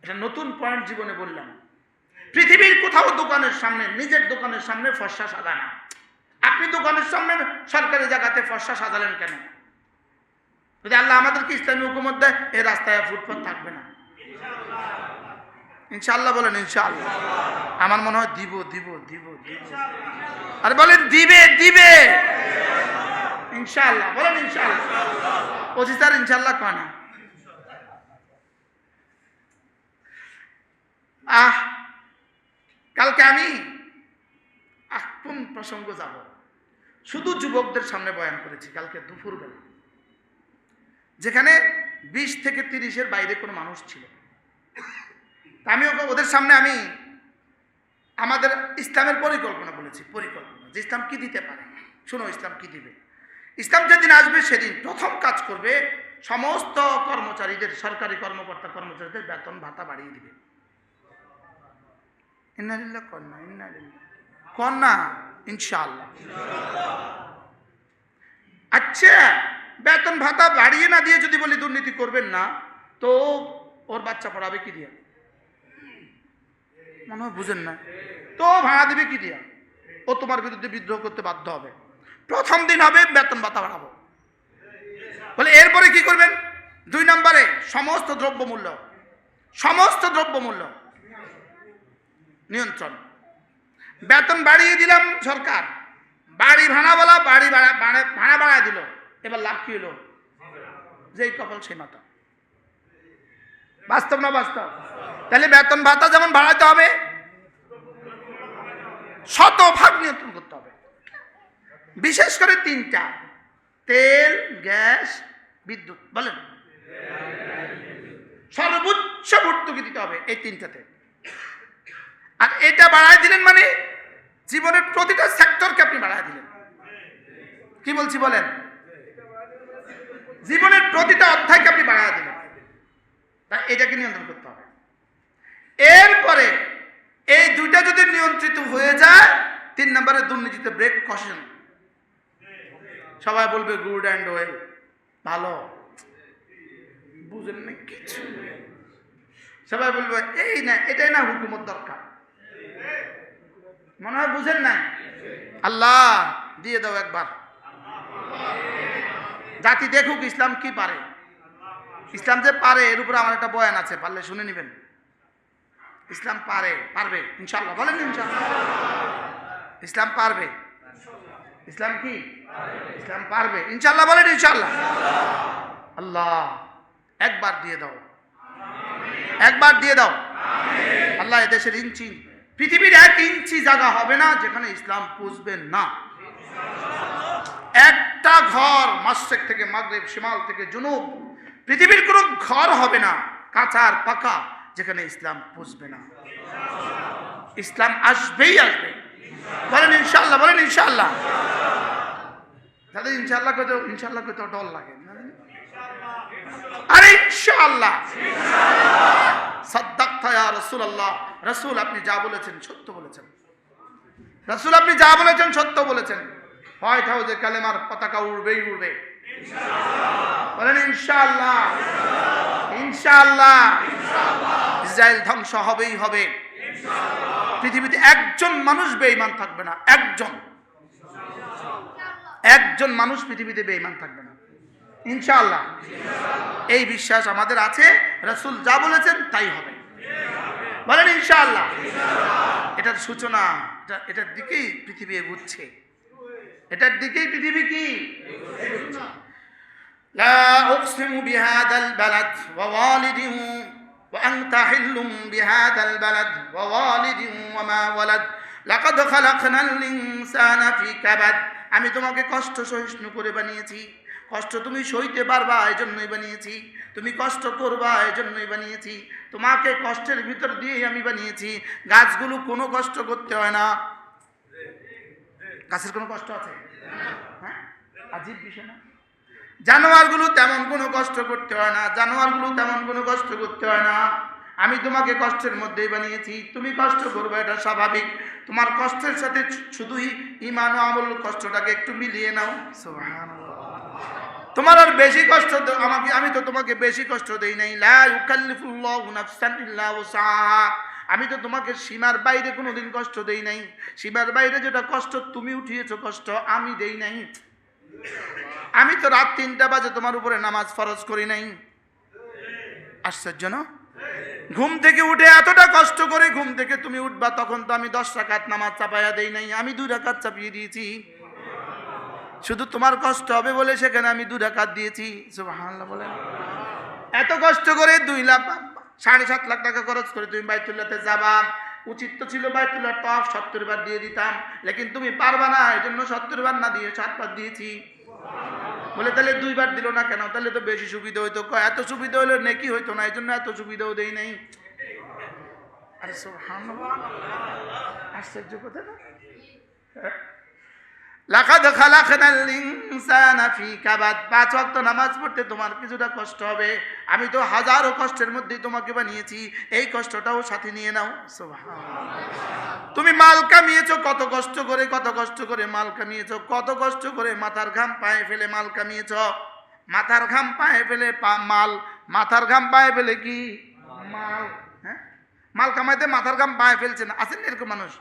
এটা নতুন পয়েন্ট জীবনে বললাম। পৃথিবীর কোথাও দোকানের সামনে, নিজের দোকানের সামনে ফর্সা সাজায় না। আপনি দোকানের সামনে সরকারি জায়গাতে ফর্সা সাজালেন কেন? যদি আল্লাহ আমাদেরকে ইসলামী হুকুমত দেয়, এই রাস্তায় ফুটপাত থাকবে না। ইনশাআল্লাহ বলেন ইনশাআল্লাহ। আমার মনে হয় দিব। আরে বলেন দিবে ইনশাআল্লাহ। বলেন ইনশাআল্লাহ। ওজি স্যার ইনশাআল্লাহ কয় না। কালকে আমি কোন প্রসঙ্গ যাব, শুধু যুবকদের সামনে বয়ান করেছি কালকে দুপুরবেলা, যেখানে 20 থেকে 30-এর বাইরে কোনো মানুষ ছিল। আমি ওদের সামনে আমি আমাদের ইসলামের পরিকল্পনা বলেছি। পরিকল্পনা যে ইসলাম কি দিতে পারে, শুনো ইসলাম কি দিবে। ইসলাম যেদিন আসবে সেদিন প্রথম কাজ করবে, সমস্ত কর্মচারীদের, সরকারি কর্মচারীদের বেতন ভাতা বাড়িয়ে দিবে। ইন্নালিল্লাহ কন্যা ইনশাআল্লাহ। আচ্ছা, বেতন ভাতা বাড়িয়ে না দিয়ে যদি বলি দুর্নীতি করবেন না, তো ওর বাচ্চা পড়াবে কি দিয়া? মনে হয় বুঝেন না। তো ভাড়া দিবে কি দিয়া? ও তোমার বিরুদ্ধে বিদ্রোহ করতে বাধ্য হবে। প্রথম দিন হবে বেতন ভাতা বাড়াবো বলে। এরপরে কি করবেন? 2 নম্বরে সমস্ত দ্রব্যমূল্য নিয়ন্ত্রণ। বেতন বাড়িয়ে দিলাম সরকার, বাড়ি ভাড়াওয়ালা ভাড়া বাড়ায় দিল। এবার লাভ কি হলো? যেই কপাল সেই মাথা। বাস্তব না বাস্তব? তাহলে বেতন ভাতা যেমন বাড়াতে হবে, শতভাগ নিয়ন্ত্রণ করতে হবে। বিশেষ করে 3টা: তেল, গ্যাস, বিদ্যুৎ। বলেন সর্বোচ্চ ভর্তুকি দিতে হবে এই 3টাতে। আর এটা বাড়ায় দিলেন মানে জীবনের প্রতিটা সেক্টরকে আপনি বাড়ায় দিলেন। কি বলছি বলেন? জীবনের প্রতিটা অধ্যায়কে আপনি বাড়ায় দিলেন। তাই এটাকে নিয়ন্ত্রণ করতে হবে। এরপরে এই দুইটা যদি নিয়ন্ত্রিত হয়ে যায়, 3 নম্বরে দুর্নীতিতে ব্রেক কষেন। সবাই বলবে গুড অ্যান্ড ওয়েল, ভালো, বুঝেন না কিছু। সবাই বলবে এই না, এটাই না হুকুমত দরকার, মনে হয় বুঝেন না। আল্লাহ দিয়ে দাও একবার, জাতি দেখুক ইসলাম কি পারে। ইসলাম যে পারে এর উপরে আমার একটা বয়ান আছে, পারলে শুনে নেবেন। ইসলাম পারবে ইনশাআল্লাহ, বলেন ইনশাআল্লাহ। ইসলাম পারবে। ইসলাম কি? ইসলাম পারবে ইনশাআল্লাহ, বলেন ইনশাআল্লাহ। আল্লাহ একবার দিয়ে দাও, একবার দিয়ে দাও। আল্লাহ এদেশের ইঞ্চি, পৃথিবীর 1 ইঞ্চি জায়গা হবে না যেখানে ইসলাম পুষবেন না। একটা ঘর মাশরিক থেকে মাগরিব, শিমাল থেকে জুনুব, পৃথিবীর কোনো ঘর হবে না কাঁচা আর পাকা যেখানে ইসলাম পুষবে না। ইসলাম আসবেই আসবে, বলেন ইনশাআল্লাহ, বলেন ইনশাআল্লাহ। তাদের ইনশাআল্লাহ কত ডর লাগে। আরে ইনশাআল্লাহ, সাদ্দাকতা ইয়া রাসূলুল্লাহ, রাসূল আপনি যা বলেছেন সত্য বলেছেন, রাসূল আপনি যা বলেছেন সত্য বলেছেন। হোয়াইট হাউসে কালেমার পতাকা উড়বেই উড়বে ইনশাআল্লাহ, বলেন ইনশাআল্লাহ। ইনশাআল্লাহ ইসরায়েল ধ্বংস হবেই হবে ইনশাআল্লাহ। পৃথিবীতে একজন মানুষ বেঈমান থাকবে না, একজন মানুষ পৃথিবীতে বেঈমান থাকবে না ইনশাআল্লাহ। এই বিশ্বাস আমাদের আছে, রাসূল যা বলেছেন তাই হবে, বলেন ইনশাআল্লাহ। এটার সূচনা, এটার দিকেই পৃথিবী এগুচ্ছে, এটার দিকেই পৃথিবী কি এগুচ্ছে। লা উকসিমু বিহাদাল বালাদ ওয়া ওয়ালিদিন ওয়া আনতা হিল্লুম বিহাদাল বালাদ ওয়া ওয়ালিদিন ওয়া মা ওয়ালাদ লাকাদ খালাকনাল ইনসানা ফি কাবাদ। আমি তোমাকে কষ্ট সহিষ্ণু করে বানিয়েছি, কষ্ট তুমি সইতে পারবা এজন্যই বানিয়েছি, তুমি কষ্ট করবা এজন্যই বানিয়েছি, তোমাকে কষ্টের ভিতর দিয়েই আমি বানিয়েছি। গাছগুলো কোনো কষ্ট করতে হয় না, গাছের কোনো কষ্ট আছে? হ্যাঁ, আজীব বিষয় না। জানোয়ারগুলো তেমন কোনো কষ্ট করতে হয় না, জানোয়ারগুলো তেমন কোনো কষ্ট করতে হয় না। আমি তোমাকে কষ্টের মধ্যেই বানিয়েছি, তুমি কষ্ট করবে এটা স্বাভাবিক। তোমার কষ্টের সাথে শুধুই ঈমান ও আমল, কষ্টটাকে একটু মিলিয়ে নাও। সুবহানাল্লাহ। তোমার আর বেশি কষ্ট আমি তো তোমাকে বেশি কষ্ট দেই নাই। লা ইউকাল্লিফুল্লাহু নাফসান ইল্লা ওয়াসআহা। আমি তো তোমাকে সীমার বাইরে কোনোদিন কষ্ট দেই নাই। সীমার বাইরে যেটা কষ্ট তুমি উঠিয়েছো, কষ্ট আমি দেই নাই। আমি তো রাত 3টা বাজে তোমার উপরে নামাজ ফরজ করি নাই। আশ্চর্য না? ঘুম থেকে উঠে এতটা কষ্ট করে ঘুম থেকে তুমি উঠবা, তখন তো আমি 10 রাকাত নামাজ চাপায়া দেই নাই, আমি 2 রাকাত চাপিয়ে দিয়েছি। শুধু তোমার কষ্ট হবে বলে সেখানে আমি 2 রাকাত দিয়েছি। সুবহানাল্লাহ বলেন। এত কষ্ট করে 7.5 লাখ টাকা খরচ করে তুমি বাইতুল্লাহতে যাবা, উচিত তো ছিল বাইতুল্লাহর তওয়াফ 70 বার দিয়ে দিতাম, লেকিন তুমি পারবা না, এজন্য 70 বার না দিয়ে 7 বার দিয়েছি। বলে তাহলে 2 বার দিল না কেন? তাহলে তো বেশি সুবিধা হইতো। এত সুবিধা হলে নেকি হইতো না, এই জন্য এত সুবিধাও দেই নাই। আরে সুবহানাল্লাহ, আশ্চর্য কথা না? লাকাদ খালাকনাল ইনসানা ফি কাবাদ। 5 ওয়াক্ত নামাজ পড়তে তোমার কিছুটা কষ্ট হবে, আমি তো হাজারো কষ্টের মধ্যে তোমাকে বানিয়েছি, এই কষ্টটাও সাথে নিয়ে নাও। সুবহানাল্লাহ। তুমি মাল কামিয়েছো কত কষ্ট করে, কত কষ্ট করে মাল কামিয়েছো, কত কষ্ট করে মাথার ঘাম পায়ে ফেলে মাল কামিয়েছো। মাথার ঘাম পায়ে ফেলে মাল, মাথার ঘাম পায়ে ফেলে কি মাল? হ্যাঁ, মাল কামাইতে মাথার ঘাম পায়ে ফেলছেন, আছেন এরকম মানুষ?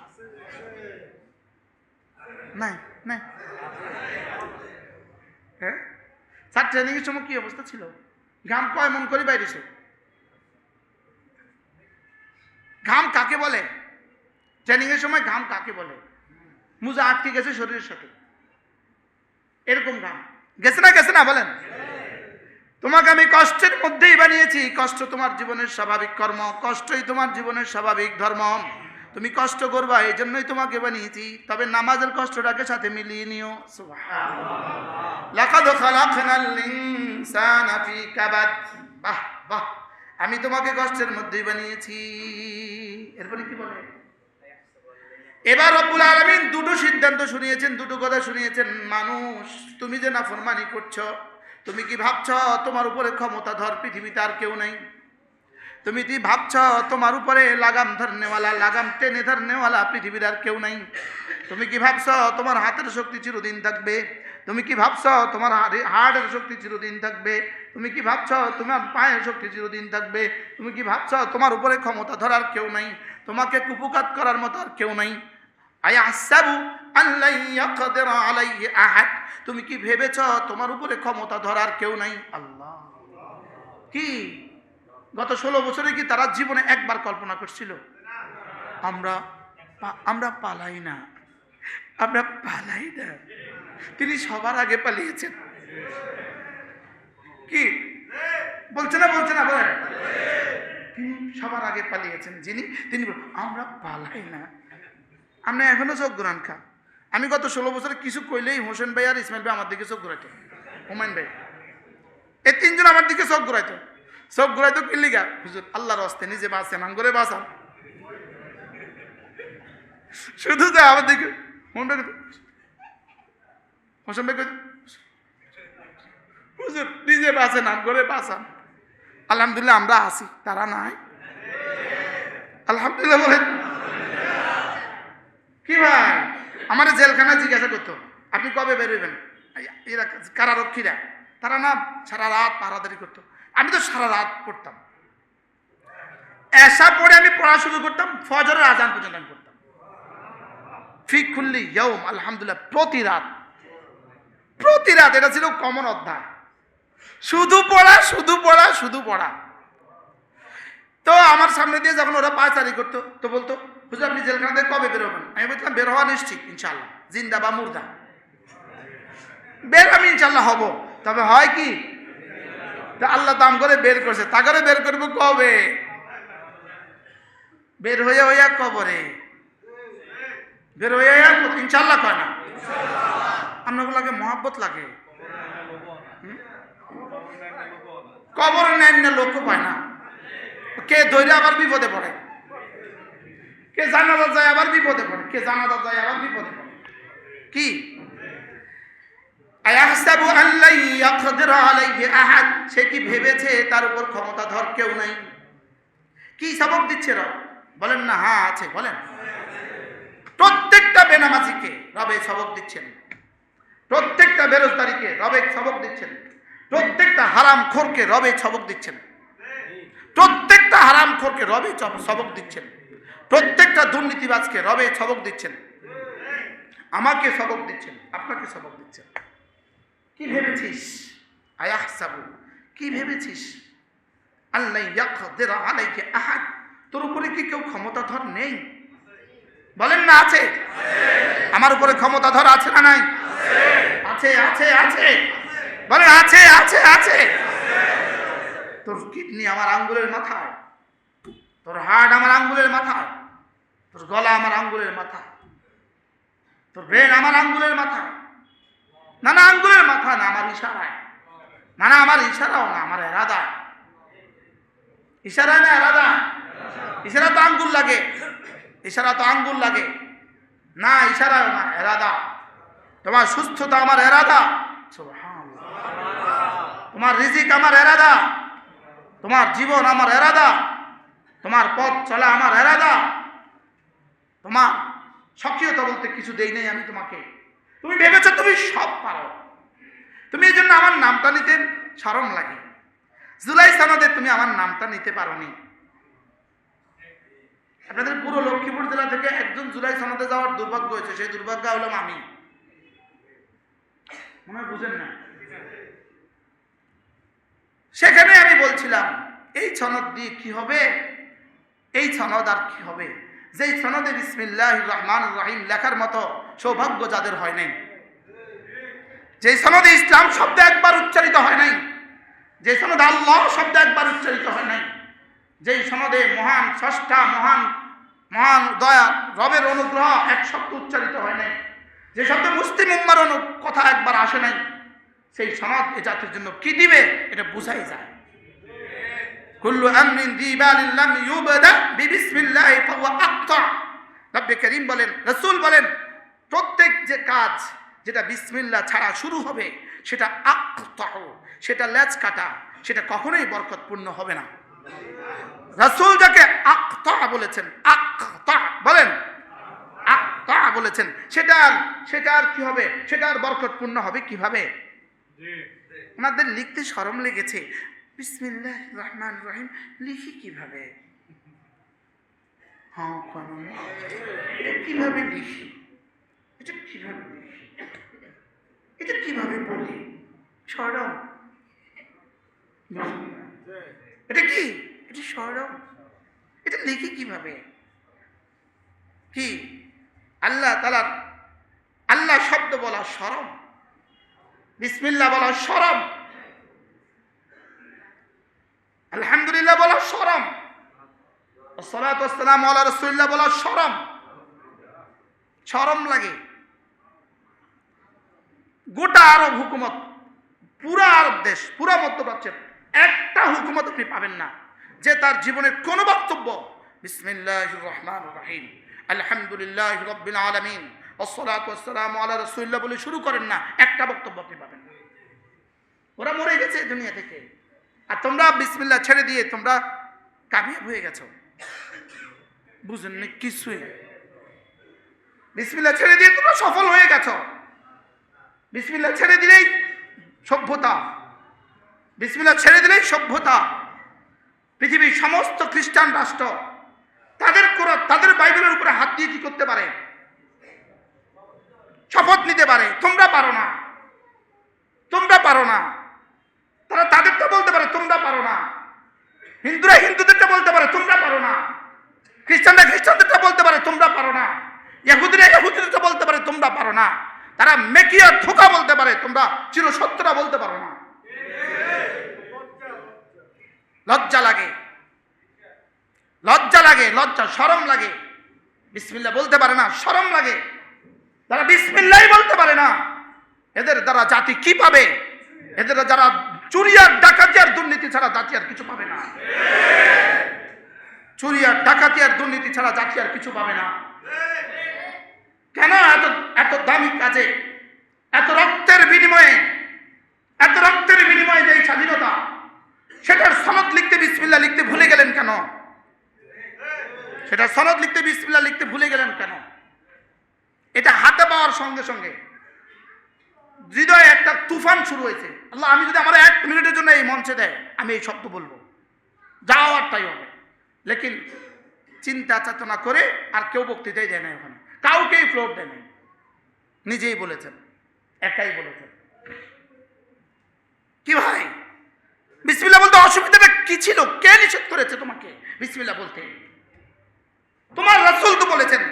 নাই নাই। হ্যাঁ, স্যার ট্রেনিং এর সময় কি অবস্থা ছিল? ঘাম কয় মন করে বাইরেছে? ঘাম কাকে বলে? ট্রেনিং এর সময় ঘাম কাকে বলে? মুজা আটকে গেছে শরীরের সাথে, এরকম ঘাম গেছে না বলেন? তোমাকে আমি কষ্টের মধ্যেই বানিয়েছি, কষ্ট তোমার জীবনের স্বাভাবিক কর্ম, কষ্টই তোমার জীবনের স্বাভাবিক ধর্ম। তুমি কষ্ট করবা এই জন্যই তোমাকে বানিয়েছি, তবে নামাজের কষ্টটাকে সাথে মিলিয়ে নিও। সুবহানাল্লাহ। লাকাদ খালাকনাল ইনসানা ফি কাবাদ। বাহ বাহ, আমি তোমাকে কষ্টের মধ্যেই বানিয়েছি। এরপরে কি বলে? এবার রব্বুল আলামিন দুটো সিদ্ধান্ত শুনিয়েছেন, দুটো কথা শুনিয়েছেন। মানুষ, তুমি যে নাফরমানি করছো, তুমি কি ভাবছো তোমার উপরে ক্ষমতাধর পৃথিবীতে আর কেউ নাই? তুমি কি ভাবছ তোমার উপরে লাগাম ধরনেওয়ালা, লাগাম টেনে ধরনেওয়ালা পৃথিবীর আর কেউ নাই? তুমি কি ভাবছ তোমার হাতের শক্তি চিরদিন থাকবে? তুমি কি ভাবছ তোমার হাড়ের শক্তি চিরদিন থাকবে? তুমি কি ভাবছ তোমার পায়ের শক্তি চিরদিন থাকবে? তুমি কি ভাবছ তোমার উপরে ক্ষমতা ধরার কেউ নাই, তোমাকে কুপুকাত করার মতো আর কেউ নাই? আয়াহসাবু আল্লা ইয়াকদিরা আলাইহি আহাদ, তুমি কি ভেবেছ তোমার উপরে ক্ষমতা ধরার কেউ নাই? আল্লাহ কি গত 16 বছরে কি তারা জীবনে একবার কল্পনা করছিল আমরা পালাই না, আমরা পালাই না? তিনি সবার আগে পালিয়েছেন। কি বলছে না বলেন? তিনি সবার আগে পালিয়েছেন। তিনি আমরা পালাই না। আমরা এখনো চোখ ঘুরান খা। আমি গত 16 বছরে কিছু কইলেই হোসেন ভাই আর ইসমাইল ভাই আমার দিকে চোখ ঘুরাইতো, হুমায়ুন ভাই, এই তিনজন আমার দিকে চোখ ঘুরাইতো। চোখ ঘুরাইতো কি লিগা? হুজুর আল্লাহর রাস্তায় নিজে বাঁচেন, আম করে বাঁচান। শুধু তো আমার দিকে হোসেন ভাই হুজুর নিজে বাঁচেন, আম করে বাঁচান। আলহামদুলিল্লাহ আমরা আছি, তারা নাই। আলহামদুলিল্লাহ বলেন। কি ভাই, আমার জেলখানা জিজ্ঞাসা করতো আপনি কবে বেরোবেন? এরা কারারক্ষীরা, তারা না সারা রাত পাহারাদারি করতো। আমি তো সারা রাত পড়তাম, এসা পড়ে আমি পড়া শুরু করতাম, ফজরের আজান পর্যন্ত আমি পড়তাম। ফি কুল্লি ইয়াউম, আলহামদুলিল্লাহ প্রতি রাত। এটা ছিল কমন অধ্যায়, শুধু পড়া। তো আমার সামনে দিয়ে যখন ওরা পায়চারি করতো তো বলতো হুজুর আপনি জেলখানা থেকে কবে বেরোবেন? আমি বলতাম বের হওয়া নিশ্চিত ইনশাল্লাহ, জিন্দা বা মুর্দা বের আমি ইনশাল্লাহ হব। তবে হয় কি, আল্লাহ দাম করে বের করছে, তা করে বের করবো কবে? বের হইয়া কবরে, বের হইয়া ইনশাল্লাহ কয় না। আপনাগুলোকে মহাব্বত লাগে, কবর নেন না লোক পায় না। কে ধৈর্য আবার বিপদে পড়ে, কে জানাজা যায় আবার বিপদে পড়ে, কি আয়াহসাবু আল্লা ইয়াকদিরা আলাইহি আহাদ, সে কি ভেবেছে তার উপর ক্ষমতাধর কেউ নাই? কি সবক দিচ্ছে রব? বলেন না হ্যাঁ আছে, বলেন। প্রত্যেকটা বেনামাজিকে রবে সবক দিচ্ছেন, প্রত্যেকটা বেরোজগারিকে রবে সবক দিচ্ছেন, প্রত্যেকটা হারামখোরকে রবে সবক দিচ্ছেন, প্রত্যেকটা হারামখোরকে রবে সবক দিচ্ছেন, প্রত্যেকটা দুর্নীতিবাজকে রবে সবক দিচ্ছেন, আমাকে সবক দিচ্ছেন, আপনাকে সবক দিচ্ছেন। কি ভেবেছিস? আয়াহসাবু, কি ভেবেছিস? আল্লা ইয়াকদিরা আলাইহি আহাদ, তোর উপরে কি কেউ ক্ষমতাধর নেই? বলেন না আছে। আমার উপরে ক্ষমতাধর আছে না নাই? আছে। বলেন আছে। তোর কিডনি আমার আঙ্গুলের মাথায়, তোর হার্ট আমার আঙ্গুলের মাথায়, তোর গলা আমার আঙ্গুলের মাথায়, তোর ব্রেন আমার আঙ্গুলের মাথায়। না আঙ্গুলের মাথা না, আমার ইশারায়। না আমার ইশারাও না, আমার এরাদায়। ইশারায় না এরাদা? ইশারা তো আঙ্গুল লাগে, না ইশারায় না, এরাদা। তোমার সুস্থতা আমার এরাদা, তোমার রিজিক আমার এরাদা, তোমার জীবন আমার এরাদা, তোমার পথ চলা আমার এরাদা। তোমার সক্রিয়তা বলতে কিছু দেই নাই আমি তোমাকে। তুমি ভেবেছো তুমি সব পারো, তুমি এই জন্য আমার নামটা নিতে শরম লাগে। জুলাই সনদে তুমি আমার নামটা নিতে পারোনি। আপনাদের পুরো লক্ষ্মীপুর জেলা থেকে একজন জুলাই সনদে যাওয়ার দুর্ভাগ্য হয়েছে, সেই দুর্ভাগ্য হলাম আমি। মনে হয় বুঝেন না। সেখানে আমি বলছিলাম এই সনদ দিয়ে কি হবে, এই সনদ আর কি হবে, যেই সনদে বিসমিল্লাহির রহমানির রহিম লেখার মতো সৌভাগ্য যাদের হয় নাই, যেই সনদে ইসলাম শব্দ একবার উচ্চারিত হয় নাই, যে সনদে আল্লাহ শব্দ একবার উচ্চারিত হয় নাই, যেই সনদে মহান স্রষ্টা, মহান দয়া রবের অনুগ্রহ এক শব্দ উচ্চারিত হয় নাই, যে শব্দে মুসলিম উম্মার কথা একবার আসে নাই, সেই সনদ এ জাতির জন্য কি দিবে এটা বুঝাই যায়। কুল্লু আমরিন যিবালিন লাম ইউবদা বিবিসমিল্লাহি ফাহুয়া আকতা, রব্বে করিম বলেন, রাসূল বলেন, প্রত্যেক যে কাজ যেটা বিসমিল্লাহ ছাড়া শুরু হবে সেটা আকতাউ, সেটা লেজ কাটা, সেটা কখনোই বরকতপূর্ণ হবে না। রাসূল যাকে আকতা বলেছেন, আকতা বলেন, আকতা বলেছেন, সেটা আর কি হবে, সেটা আর বরকতপূর্ণ হবে কিভাবে? আমাদের লিখতে শরম লেগেছে, বিসমিল্লাহির রহমানির রহিম লিখি কিভাবে? হ্যাঁ, এটা কিভাবে লিখি, এটা কিভাবে লিখি, এটা কিভাবে বলি? শরম, এটা কি, এটা শরম, এটা লিখি কিভাবে? কি আল্লাহ তাআলার আল্লাহ শব্দ বলা শরম, বিসমিল্লাহ বলা শরম, আলহামদুলিল্লাহ বলা শরম, আসসালাতু ওয়াসসালামু আলা রাসূলিল্লাহ বলা শরম, শরম লাগে। গোটা আরব হুকুমত, পুরা আরব দেশ, পুরা মধ্যপ্রাচ্যের একটা হুকুমত আপনি পাবেন না যে তার জীবনের কোন বক্তব্য বিসমিল্লাহির রহমানির রহিম আলহামদুলিল্লাহি রাব্বিল আলামিন আসসালাতু ওয়াসসালামু আলা রাসূলিল্লাহ বলে শুরু করেন না। একটা বক্তব্য আপনি পাবেন না। ওরা মরে গেছে দুনিয়া থেকে, আর তোমরা বিসমিল্লাহ ছেড়ে দিয়ে তোমরা কামিয়াব হয়ে গেছো। বুঝেন না কিছুই। বিসমিল্লাহ ছেড়ে দিয়ে তোমরা সফল হয়ে গেছো। বিসমিল্লাহ ছেড়ে দিলেই সভ্যতা, বিসমিল্লাহ ছেড়ে দিলেই সভ্যতা। পৃথিবীর সমস্ত খ্রিস্টান রাষ্ট্র তাদের বাইবেলের উপরে হাত দিয়ে কি করতে পারে? শপথ নিতে পারে। তোমরা পারো না, তোমরা পারো না। তারা তাদেরটা বলতে পারে, তোমরা পারো না। হিন্দুরা হিন্দুদেরটা বলতে পারে, তোমরা পারো না। খ্রিস্টানরা খ্রিস্টানদেরটা বলতে পারে, তোমরা পারো না। ইহুদিরা ইহুদিদেরটা বলতে পারে, তোমরা পারো না। তারা মেকিয়া ধোঁকা বলতে পারে, তোমরা চিরসত্যটা বলতে পারো না। লজ্জা লাগে, লজ্জা লাগে, লজ্জা শরম লাগে। বিসমিল্লাহ বলতে পারে না, শরম লাগে। তারা বিসমিল্লাহই বলতে পারে না। এদের দ্বারা জাতি কি পাবে? এদের যারা চুরি আর ডাকাতি আর দুর্নীতি ছাড়া জাতি আর কিছু পাবে না। চুরি আর ডাকাতি আর দুর্নীতি ছাড়া জাতি আর কিছু পাবে না। কেন এত দামি কাজে, এত রক্তের বিনিময়ে, এত রক্তের বিনিময়ে যে স্বাধীনতা, সেটার সনদ লিখতে বিসমিল্লাহ লিখতে ভুলে গেলেন কেন? সেটার সনদ লিখতে বিসমিল্লাহ লিখতে ভুলে গেলেন কেন? এটা হাতে পাওয়ার সঙ্গে সঙ্গে হৃদয়ে একটা তুফান শুরু হয়েছে। আল্লাহ, আমি যদি আমার 1 মিনিটের জন্য এই মঞ্চে দেয়, আমি এই শব্দ বলবো, যাওয়ার তাই হবে। লেকিন চিন্তা চেতনা করে আর কেউ বক্তৃতাই দেয় না, ওখানে কাউকেই ফ্লোর দেয় না। নিজেই বলেছেন, একাই বলেছেন। কি ভাই, বিসমিল্লাহ বলতে অসুবিধাটা কি ছিল? কে নিষেধ করেছে তোমাকে বিসমিল্লাহ বলতে? তোমার রাসূল তো বলেছেন,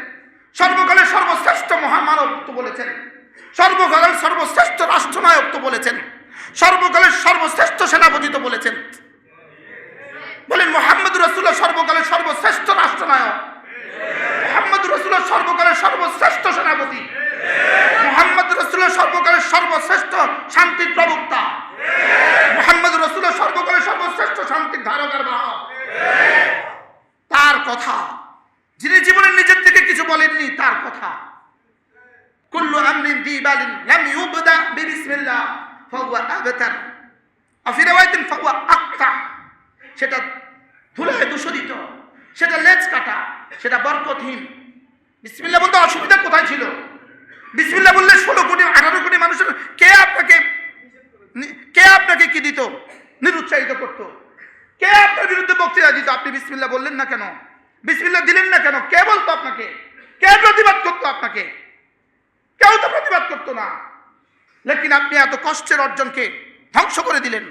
সর্বকালের সর্বশ্রেষ্ঠ মহামানব তো বলেছেন, সর্বকালের সর্বশ্রেষ্ঠ রাষ্ট্রনায়ক তো বলেছেন, সর্বকালের সর্বশ্রেষ্ঠ সেনাপতি তো বলেছেন। বলেন মুহাম্মদুর রাসূলুল্লাহ সর্বকালের সর্বশ্রেষ্ঠ রাষ্ট্রনায়ক, মুহাম্মদুর রাসূলুল্লাহ সর্বকালের সর্বশ্রেষ্ঠ সেনাপতি, মুহাম্মদুর রাসূলুল্লাহ সর্বকালের সর্বশ্রেষ্ঠ শান্তির প্রবক্তা, মুহাম্মদুর রাসূলুল্লাহ সর্বকালের সর্বশ্রেষ্ঠ শান্তির ধারকার বাহক। তার কথা, যিনি জীবনের নিজের থেকে কিছু বলেননি, তার কথা। কুল্লু আমরিন যী বালিন লাম ইউবদা বিসমিল্লাহ ফাহুয়া আবতার ওয়া ফি রিওয়ায়াতিন ফাহুয়া আকতা। সেটা ধুলায় দূষিত, সেটা লেজ কাটা, সেটা বরকতহীন। বিসমিল্লাহ বলতে অসুবিধা কোথায় ছিল? বিসমিল্লাহ বললে 16 কোটি 18 কোটি মানুষের কে আপনাকে কি দিত? নিরুৎসাহিত করত। কে আপনার বিরুদ্ধে বক্তৃতা দিত? আপনি বিসমিল্লাহ বললেন না কেন? বিসমিল্লাহ দিলেন না কেন? কে বলতো আপনাকে? কে প্রতিবাদ করতো আপনাকে? কেউ তো প্রতিবাদ করতো না। লেকিন আপনি এত কষ্টের অর্জনকে ধ্বংস করে দিলেন।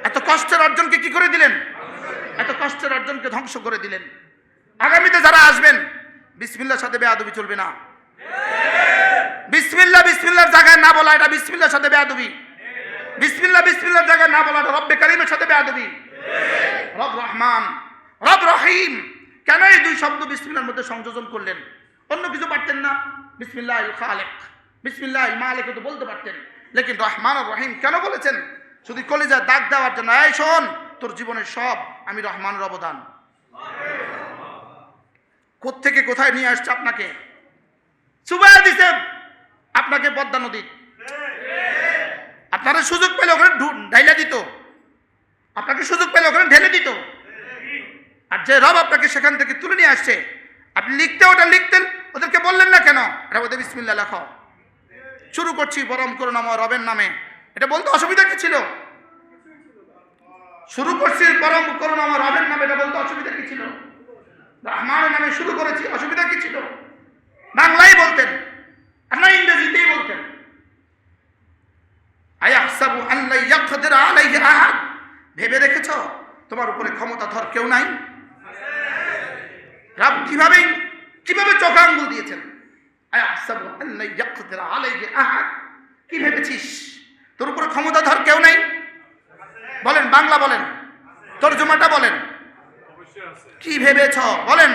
এত কষ্টের অর্জনকে কি করে দিলেন? এত কষ্টের অর্জনকে ধ্বংস করে দিলেন। আগামীতে যারা আসবেন, বিসমিল্লাহর সাথে বেয়াদবি চলবে না। বিসমিল্লাহর জায়গায় না বলা, এটা বিসমিল্লাহর সাথে বেয়াদবি। বিসমিল্লাহর জায়গায় না বলা, এটা রব্বে কারীমের সাথে বেয়াদবি। রব রহমান, রব রহিম, কেন এই 2 শব্দ বিসমিল্লাহর মধ্যে সংযোজন করলেন? অন্য কিছু পারতেন না? বিসমিল্লাহিল খালিক, বিসমিল্লাহিল মালিক তো বলতে পারতেন। লেকিন রহমান আর রহিম কেন বলেছেন? শুধু কলিজা দাগ দেওয়ার জন্য। এই শোন, তোর জীবনের সব আমি রহমানের অবদান। কোত্থেকে কোথায় নিয়ে আসছে আপনাকে, চুবাইয়া দিছে আপনাকে পদ্মা নদী। আপনারা সুযোগ পেলে ওখানে ঢাইলা দিত, আপনাকে সুযোগ পেলে ওখানে ঢেলে দিত। আর যে রব আপনাকে সেখান থেকে তুলে নিয়ে আসছে, আপনি লিখতে ওটা লিখতেন, ওদেরকে বললেন না কেন এটা ওদের বিসমিল্লাহ লেখো, শুরু করছি পরম করুণাময় রবের নামে, এটা বলতে অসুবিধা কি ছিল? শুরু করছি পরম করুণাময় রবের নামে, এটা বলতে অসুবিধা কি ছিল? রহমানের নামে শুরু করেছি, অসুবিধা কি ছিল? বাংলায় বলতেন, আপনার ইংরেজিতেই বলতেন। আয়াহসাবু আল্লা ইয়াকদির আলাইহি আহাদ, ভেবে দেখেছো তোমার উপরে ক্ষমতাধর কেউ নাই? রব কিভাবে চোখে আঙ্গুল দিয়েছেন। আয়াহসাবু আল্লা ইয়াকদির আলাইহি আহাদ, কি ভেবেছিস তোর উপরে ক্ষমতাধর কেউ নাই? বলেন, বাংলা বলেন, তর্জমাটা বলেন, কি ভেবেছ? বলেন,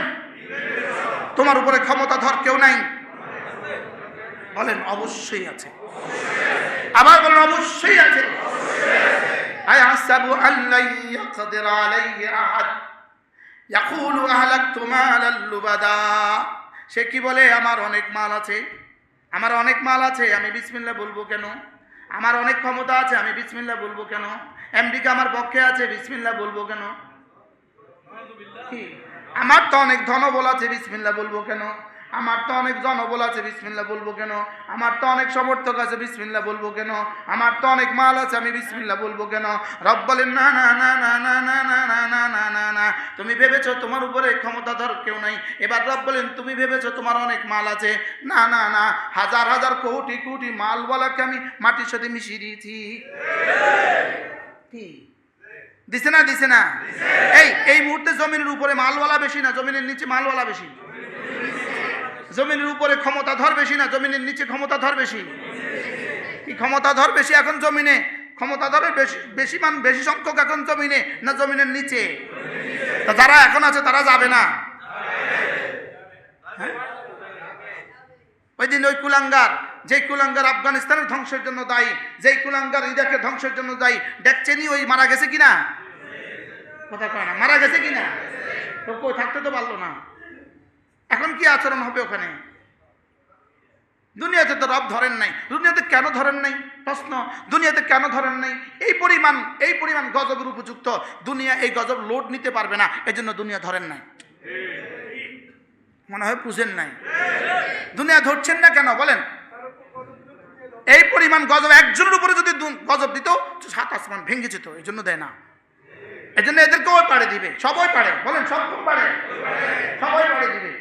তোমার উপরে ক্ষমতাধর কেউ নাই? বলেন, অবশ্যই আছে। আবার বলেন, অবশ্যই আছে। আয়াহসাবু আল্লা ইয়াকদির আলাইহি আহাদ ইয়াকুলু আহলাকতু মালাল লুবাদা, সে কি বলে আমার অনেক মাল আছে, আমার অনেক মাল আছে, আমি বিসমিল্লাহ বলবো কেন? আমার অনেক ক্ষমতা আছে, আমি বিসমিল্লাহ বলবো কেন? আমেরিকা আমার পক্ষে আছে, বিসমিল্লাহ বলবো কেন? আমার তো অনেক ধনবল আছে, বিসমিল্লাহ বলবো কেন? আমার তো অনেক জনবল আছে, বিসমিল্লাহ বলবো কেন? আমার তো অনেক সমর্থক আছে, বিসমিল্লাহ বলবো কেন? আমার তো অনেক মাল আছে, আমি বিসমিল্লাহ বলবো কেন? রব বলেন, না না না না না না না না না না না না, তুমি ভেবেছো তোমার উপরে ক্ষমতাধর কেউ নাই। এবার রব বলেন, তুমি ভেবেছো তোমার অনেক মাল আছে, না না না, হাজার হাজার কোটি কোটি মালওয়ালাকে আমি মাটির সাথে মিশিয়ে দিয়েছি। কি দিছে না? দিছে না? এই মুহূর্তে জমিনের উপরে মালওয়ালা বেশি না জমিনের নিচে মালওয়ালা বেশি? জমিনের উপরে ক্ষমতাধর বেশি না জমিনের নিচে ক্ষমতাধর বেশি? কি ক্ষমতাধর বেশি এখন জমিনে? ক্ষমতাধরের বেশি বেশি সংখ্যক এখন জমিনে না জমিনের নিচে? তা যারা এখন আছে তারা যাবে না? ওই দিন ওই কুলাঙ্গার, যে কুলাঙ্গার আফগানিস্তানের ধ্বংসের জন্য দায়ী, যেই কুলাঙ্গার ইরাকের ধ্বংসের জন্য দায়ী, দেখছেনি ওই মারা গেছে কিনা? কথা কয় না, মারা গেছে কিনা? তো কই থাকতে তো পারলো না। এখন কি আচরণ হবে ওখানে? দুনিয়াতে তো রব ধরেন নাই। দুনিয়াতে কেন ধরেন নাই? প্রশ্ন, দুনিয়াতে কেন ধরেন নাই? এই পরিমাণ গজবের উপযুক্ত দুনিয়া এই গজব লোড নিতে পারবে না, এজন্য দুনিয়া ধরেন নাই। মনে হয় বুঝেন নাই। দুনিয়া ধরছেন না কেন বলেন? এই পরিমাণ গজব একজনের উপরে যদি গজব দিত, সাত আসমান ভেঙে যেত, এই জন্য দেয় না। এই জন্য এদেরকেও পাড়ে দিবে, সবাই পারে। বলেন, সব পারে, সবাই পাড়ে দিবে।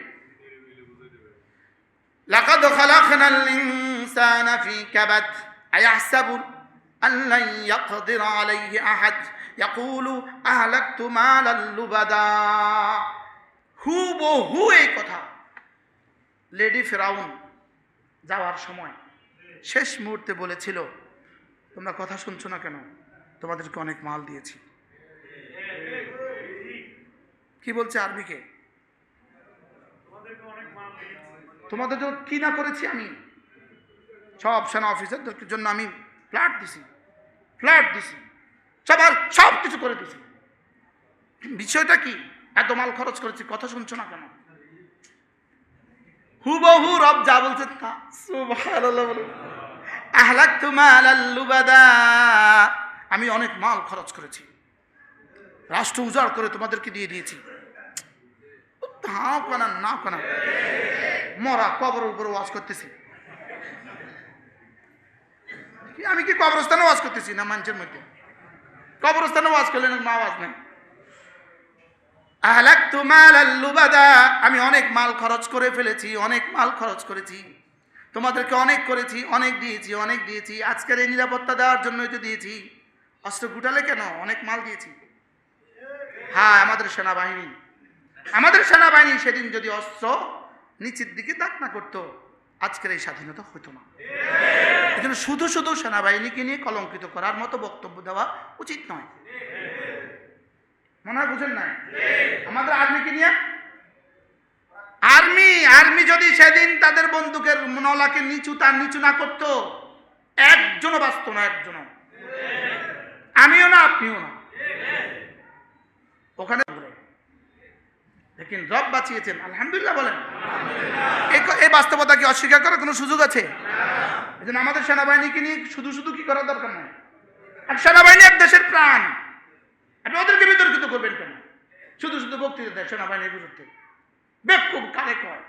লাকাদ খালাকনাল ইনসানা ফি কাবাদ আয়াহসাবু আল্লা ইয়াকদির আলাইহি আহাদ ইয়াকুলু আহলাকতু মালাল লুবাদা। হুবহু এই কথা লেডি ফেরাউন যাওয়ার সময় শেষ মুহূর্তে বলেছিল, তোমরা কথা শুনছো না কেন? তোমাদেরকে অনেক মাল দিয়েছি। কি বলছে আরবিকে? তোমাদের জন্য কি না করেছি আমি? সব সেনা অফিসারদের জন্য আমি ফ্ল্যাট দিছি, সব কিছু করে দিছি। বিষয়টা কি? এত মাল খরচ করেছি, কথা শুনছো না কেন? হুবহু রব যা বলছে তা। সুবহানাল্লাহ বলুন। আহলাকতু মালাল লুবাদা, আমি অনেক মাল খরচ করেছি, রাষ্ট্র উজাড় করে তোমাদেরকে দিয়ে দিয়েছি। না কোনা মরা কবরের উপরে ওয়াজ করতেছি। আমি কি কবরস্থানে ওয়াজ করতেছি না মানুষের মধ্যে? কবরস্থানে ওয়াজ করলে না ওয়াজ নাই। আহলাকতু মালাল লুবাদা, আমি অনেক মাল খরচ করে ফেলেছি, অনেক মাল খরচ করেছি, তোমাদেরকে অনেক করেছি, অনেক দিয়েছি। আজকের এই নিরাপত্তা দেওয়ার জন্যই তো দিয়েছি। অস্ত্র গুটালে কেন? অনেক মাল দিয়েছি। হ্যাঁ, আমাদের সেনাবাহিনী সেদিন যদি অস্ত্র নিচের দিকে দাগ না করতো, আজকের এই স্বাধীনতা হতো না। এজন্য শুধু সেনাবাহিনীকে নিয়ে কলঙ্কিত করার মতো বক্তব্য দেওয়া উচিত নয়। মনে হয় বুঝেন না? আমাদের আর্মিকে নিয়ে, আর্মি যদি সেদিন তাদের বন্দুকের নলাকে নিচু না করতো, একজনও বাঁচত না, একজনও। আমিও না, আপনিও না। ওখানে দেখেন রব বাঁচিয়েছেন, আলহামদুলিল্লাহ বলেন। এই বাস্তবতা কি অস্বীকার করার কোনো সুযোগ আছে? এই জন্য আমাদের সেনাবাহিনীকে নিয়ে শুধু শুধু কি করার দরকার নাই। আর সেনাবাহিনী এক দেশের প্রাণ, আপনি ওদেরকে বিতর্কিত করবেন কেন? শুধু শুধু বক্তৃতা দেয় সেনাবাহিনীর বিরুদ্ধে, বেকুব কারে কয়।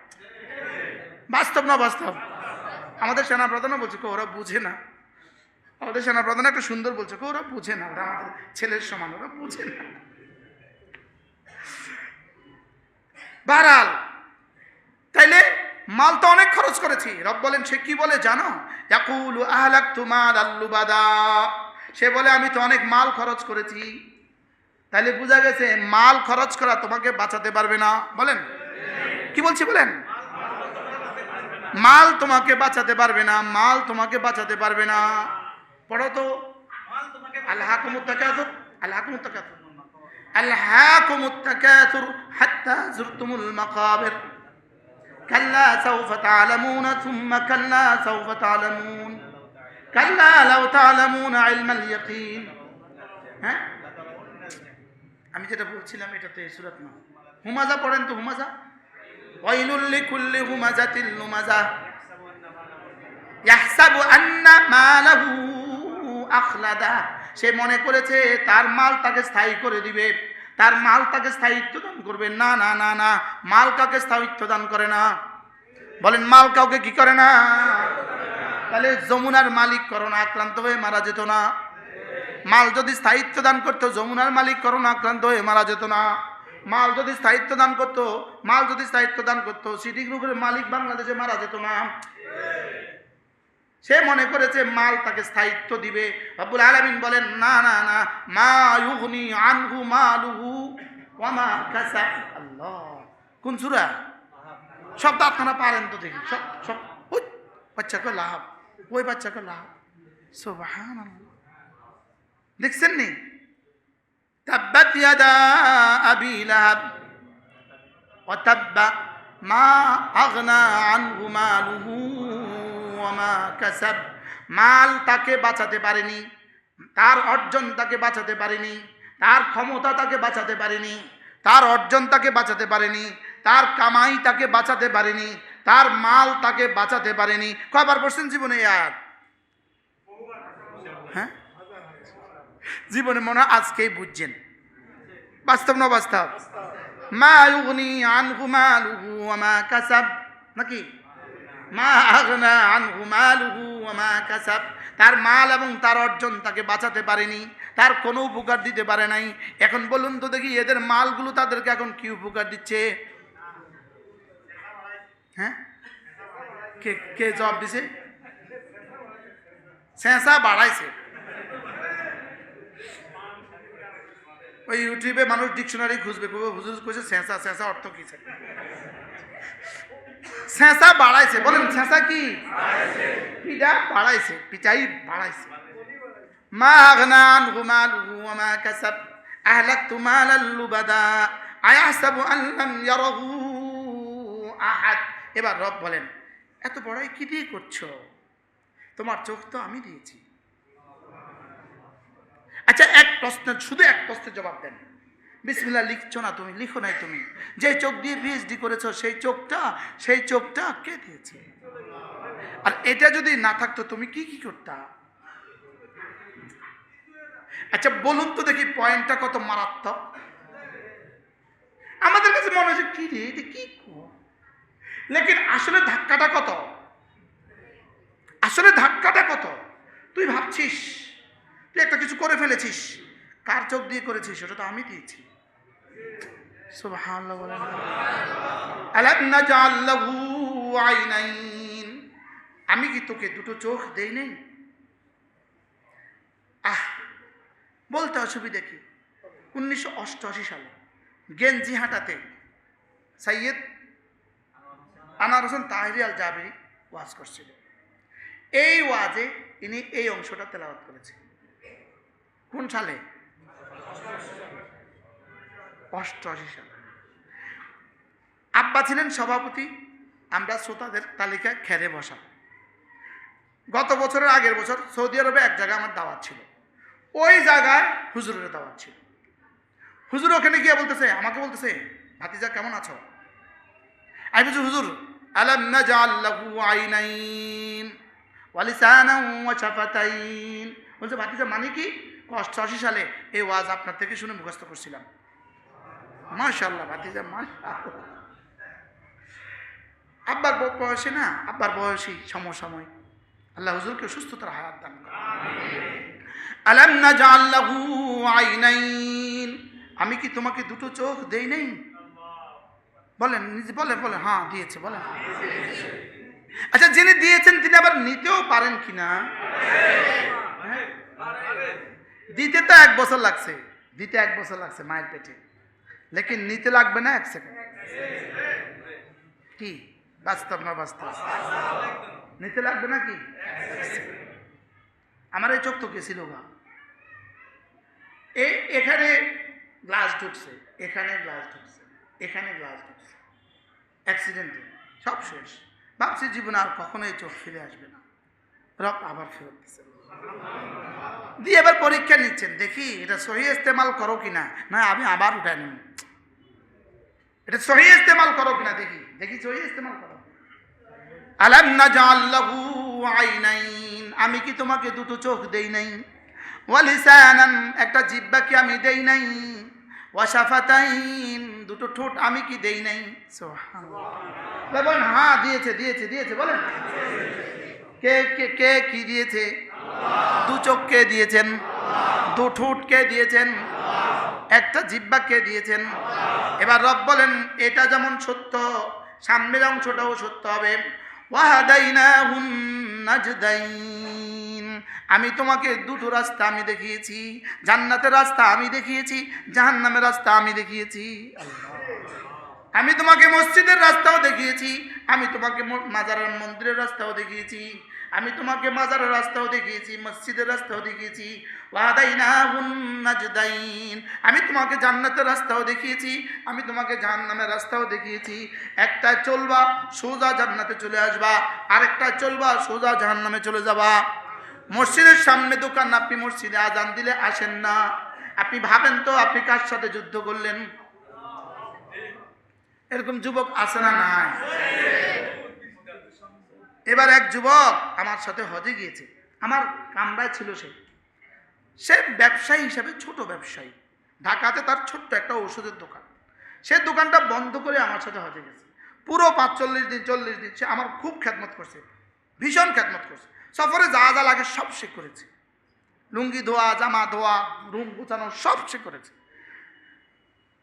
বাস্তব না বাস্তব? আমাদের সেনাপ্রধানও বলছে ওরা বুঝে না। আমাদের সেনাপ্রধান একটা সুন্দর বলছে ওরা বুঝে না, ওরা আমাদের ছেলের সমান, ওরা বুঝে না। বাহরাল, তাইলে মাল তো অনেক খরচ করেছি। রব বলেন, সে কি বলে জানো? ইয়াকুলু আহলাকতু মালাল লুবাদা, সে বলে আমি তো অনেক মাল খরচ করেছি। তাইলে বোঝা গেছে মাল খরচ করা তোমাকে বাঁচাতে পারবে না। বলেন কি বলছি বলেন? মাল তোমাকে বাঁচাতে পারবে না, মাল তোমাকে বাঁচাতে পারবে না। পড়ো তো, আলহাকুমুত তাকাসুর, আলহাকুমুত তাকাসুর, আলহাকুমুত তাকাসুর হাত্তা যুরতুমুল মাকাবির, কাল্লা সাউফা তা'লামুনা সুম্মা কাল্লা সাউফা তা'লামুন, কাল্লা লাউ তা'লামুনা ইলমাল ইয়াকিন। হ্যাঁ, আমি যেটা বলছিলাম এটাতে সূরাত না। হুমাজা পড়েন তো, হুমাজা। ওয়াইলুল লিকুল্লি হুমাজাতিল লুমাজা ইয়াহসাবু আন্না মালাহু আখলাদা, সে মনে করেছে তার মাল তাকে স্থায়ী করে দিবে, তার মাল তাকে স্থায়িত্ব দান করবে। না না না না, মাল কাউকে স্থায়িত্ব দান করে না। বলেন মাল কাউকে কি করে না? তাহলে যমুনার মালিক করোনা আক্রান্ত হয়ে মারা যেত না? মাল যদি স্থায়িত্ব দান করতো, যমুনার মালিক করোনা আক্রান্ত হয়ে মারা যেত না? মাল যদি স্থায়িত্ব দান করতো, মাল যদি স্থায়িত্ব দান করতো, সিটি গ্রুপের মালিক বাংলাদেশে মারা যেত না? সে মনে করেছে মাল তাকে স্থায়িত্ব দিবে। রব্বুল আলামিন বলেন না না না, মা ইউগনি আনহু মালুহু ওয়া মা কাসাব। আল্লাহ, কোন সূরা? শব্দ আপনারা পারেন তো দেখি, সব সব। ওই বাচ্চাকে লাভ, ওই বাচ্চাকে লাভ। সুবহানাল্লাহ, দেখছেন নি? তাব্বাত ইয়াদা আবি লাহাব ওয়া তাব্বা মা আগনা আনহু মালুহু ওয়া মা কাসাব। মাল তাকে বাঁচাতে পারেনি, তার অর্জন তাকে বাঁচাতে পারেনি, তার ক্ষমতা তাকে বাঁচাতে পারেনি, তার অর্জন তাকে বাঁচাতে পারেনি, তার কামাই তাকে বাঁচাতে পারেনি, তার মাল তাকে বাঁচাতে পারেনি। কয়বার পড়ছেন জীবনে আর? হ্যাঁ, জীবনে মনে হয় আজকেই বুঝছেন। বাস্তব না বাস্তব? মা ইউগনি আনহু মালুহু ওয়া মা কাসাব, নাকি মা আগনা আনহু মালুহু ওয়া মা কাসাব। তার মাল এবং তার অর্জন তাকে বাঁচাতে পারেনি, তার কোনো উপকার দিতে পারে নাই। এখন বলুন তো দেখি, এদের মালগুলো তাদেরকে এখন কি উপকার দিচ্ছে? হ্যাঁ, কে কে জবাব দিছে? সেঁসা বাড়াইছে। ওই ইউটিউবে মানুষ ডিকশনারি খুঁজবে, হুজুর কইছে সেঁসা, সেঁসা অর্থ কি? সেঁসা বাড়াইছে। বলেন সেঁসা কি? পিঠা বাড়াইছে, পিঠাই বাড়াইছে। মা আগনা আনহু মালুহু ওয়া মা কাসাব আহলাকতু মালাল লুবাদা আয়াহসাবু আন লাম ইয়ারাহু আহাদ। এবার রব বলেন, এত বড়াই কি দিয়ে করছো? তোমার চোখ তো আমি দিয়েছি। আচ্ছা, এক প্রশ্নের, শুধু এক প্রশ্নের জবাব দেন। বিসমিল্লাহ লিখছো না তুমি, লিখো নাই তুমি। যে চোখ দিয়ে পিএইচডি করেছো, সেই চোখটা কে দিয়েছে? আর এটা যদি না থাকতো তুমি কি কি করতা? আচ্ছা বলুন তো দেখি, পয়েন্টটা কত মারাত্মক। আমাদের কাছে মনে হচ্ছে কি রে, এটা কি, লেকিন আসলে ধাক্কাটা কত? আসলে ধাক্কাটা কত? তুই ভাবছিস তুই একটা কিছু করে ফেলেছিস, কার চোখ দিয়ে করেছিস? ওটা তো আমি দিয়েছি। সুবহানাল্লাহ বলেন। আলাম নাজআল লাহু আইনাইন, আমি কি তোকে দুটো চোখ দেই নাই? বলতে অসুবিধা কি? 1988 সালে গেঞ্জি হাঁটাতে সৈয়দ আনোয়ার হোসেন তাহেরি আল জাবেরি ওয়াজ করছিল। এই ওয়াজে তিনি এই অংশটা তেলাওয়াত করেছেন। কোন সালে? 88 সালে। আব্বা ছিলেন সভাপতি, আমরা শ্রোতাদের তালিকায় খেরে বসা। গত বছরের আগের বছর সৌদি আরবে এক জায়গায় আমার দাওয়াত ছিল, ওই জায়গায় হুজুরের দাওয়াত ছিল। হুজুর ওখানে গিয়ে বলতেছে, আমাকে বলতেছে, ভাতিজা কেমন আছো? আমি বলছি হুজুর আলাম নাজআল লাহু আইনাইন ওয়া লিসানান ওয়া শাফাতাইন। বলছে ভাতিজা মানে কি? 88 সালে এই ওয়াজ আপনার থেকে শুনে মুখস্থ করছিলাম। মাশাআল্লাহ ভাতিজা, মাশাআল্লাহ। আব্বার বয়সে না, আব্বার বয়সী সমসাময়িক। আল্লাহ হুজুরকে সুস্থতার হায়াত দান করুন। আলাম নাজআল লাহু আইনাইন, আমি কি তোমাকে দুটো চোখ দেই নাই? বলেন, নিজে বলেন, বলেন হ্যাঁ দিয়েছে, বলেন। আচ্ছা, যিনি দিয়েছেন তিনি আবার নিতেও পারেন কিনা? দিতে তো 1 বছর লাগছে, দিতে 1 বছর লাগছে মায়ের পেটে, লেকিন নিতে লাগবে না 1 সেকেন্ড। কি বাস্তব না বাস্তব? নিতে লাগবে না কি? আমার এই চোখ তো গেছিল গা, এখানে গ্লাস ঢুকছে, এখানে গ্লাস ঢুকছে, এখানে গ্লাস ঢুকছে, অ্যাক্সিডেন্টে সব শেষ। ভাবছি জীবনে আর কখনো এই চোখ ফিরে আসবে না। রব আবার ফেরত দিচ্ছে, দিয়ে এবার পরীক্ষা নিচ্ছেন, দেখি এটা সহি ইস্তেমাল করো কিনা। না আমি আবার উঠাই নেব, এটা সহি ইস্তেমাল করো কিনা, দেখি দেখি সহি ইস্তেমাল করো। আলাম নাজআল লাহু আইনাইন, আমি কি তোমাকে দুটো চোখ দেই নাই? ওয়া লিসানান, একটা জিহ্বা কি আমি দেই নাই? ওয়া শাফাতাইন, দুটো ঠোঁট আমি কি দেই নাই? সুবহানাল্লাহ। বলেন হ্যাঁ দিয়েছে, দিয়েছে, দিয়েছে, বলেন। কে কে কে কি দিয়েছে? দু চোখ কে দিয়েছেন? দু ঠোঁট কে দিয়েছেন? একটা জিহ্বা কে দিয়েছেন? এবার রব বলেন এটা যেমন সত্য, সামনের অংশটাও সত্য হবে। ওয়াহাদাইনাহুন নাজদাইন, আমি তোমাকে দুটো রাস্তা আমি দেখিয়েছি, জান্নাতের রাস্তা আমি দেখিয়েছি, জাহান্নামের রাস্তা আমি দেখিয়েছি। আমি তোমাকে মসজিদের রাস্তাও দেখিয়েছি, আমি তোমাকে মাজারের মন্দিরের রাস্তাও দেখিয়েছি, আমি তোমাকে মাজারের রাস্তাও দেখিয়েছি, মসজিদের রাস্তাও দেখিয়েছি। ওয়াদাইনাহুন নাজদাইন, আমি তোমাকে জান্নাতের রাস্তাও দেখিয়েছি, আমি তোমাকে জাহান্নামের রাস্তাও দেখিয়েছি। একটা চলবা সোজা জান্নাতে চলে আসবা, আরেকটা চলবা সোজা জাহান্নামে চলে যাবা। মসজিদের সামনে দোকান, আপনি মসজিদে আজান দিলে আসেন না। আপনি ভাবেন তো আপনি কার সাথে যুদ্ধ করলেন? এরকম যুবক আছে না নাই? এবার এক যুবক আমার সাথে হজে গিয়েছে, আমার কামরায় ছিল। সে ব্যবসায়ী হিসাবে ছোট ব্যবসায়ী, ঢাকাতে তার ছোট্ট একটা ওষুধের দোকান। সে দোকানটা বন্ধ করে আমার সাথে হজে গেছে। পুরো 45 দিন 40 দিন সে আমার খুব খেদমত করছে, ভীষণ খেদমত করছে। সফরে যা যা লাগে সব সে করেছে, লুঙ্গি ধোয়া, জামা ধোয়া, রুম গুছানো সব সে করেছে।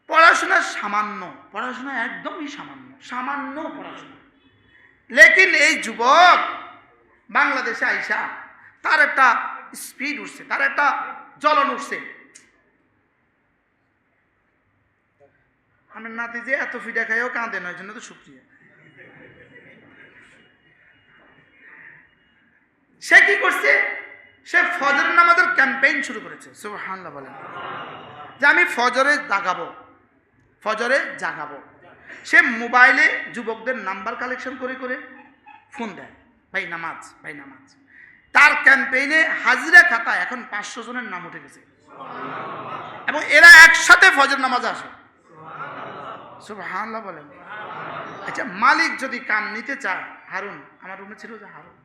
পড়াশোনা সামান্য, পড়াশোনা একদমই সামান্য, সামান্য পড়াশোনা। লেকিন এই যুবক বাংলাদেশে আইসা তার একটা স্পিড উঠছে, তার একটা জ্বলন উঠছে। আমার নাতি যে এত ফিডা খাইও কাঁদে না, ওই জন্য তো শুক্রিয়া। সে কি করছে? সে ফজরের নামাজের ক্যাম্পেইন শুরু করেছে। সুবহানাল্লাহ বলেন, যে আমি ফজরে জাগাবো, ফজরে জাগাবো। সে মোবাইলে যুবকদের নাম্বার কালেকশন করে করে ফোন দেয়, ভাই নামাজ, ভাই নামাজ। তার ক্যাম্পেইনে হাজিরা খাতা এখন 500 জনের নাম উঠে গেছে, এবং এরা একসাথে ফজর নামাজে আসে। সুবহানাল্লাহ বলেন। আচ্ছা, মালিক যদি কাম নিতে চায়, হারুন আমার রুমে ছিল যে হারুন,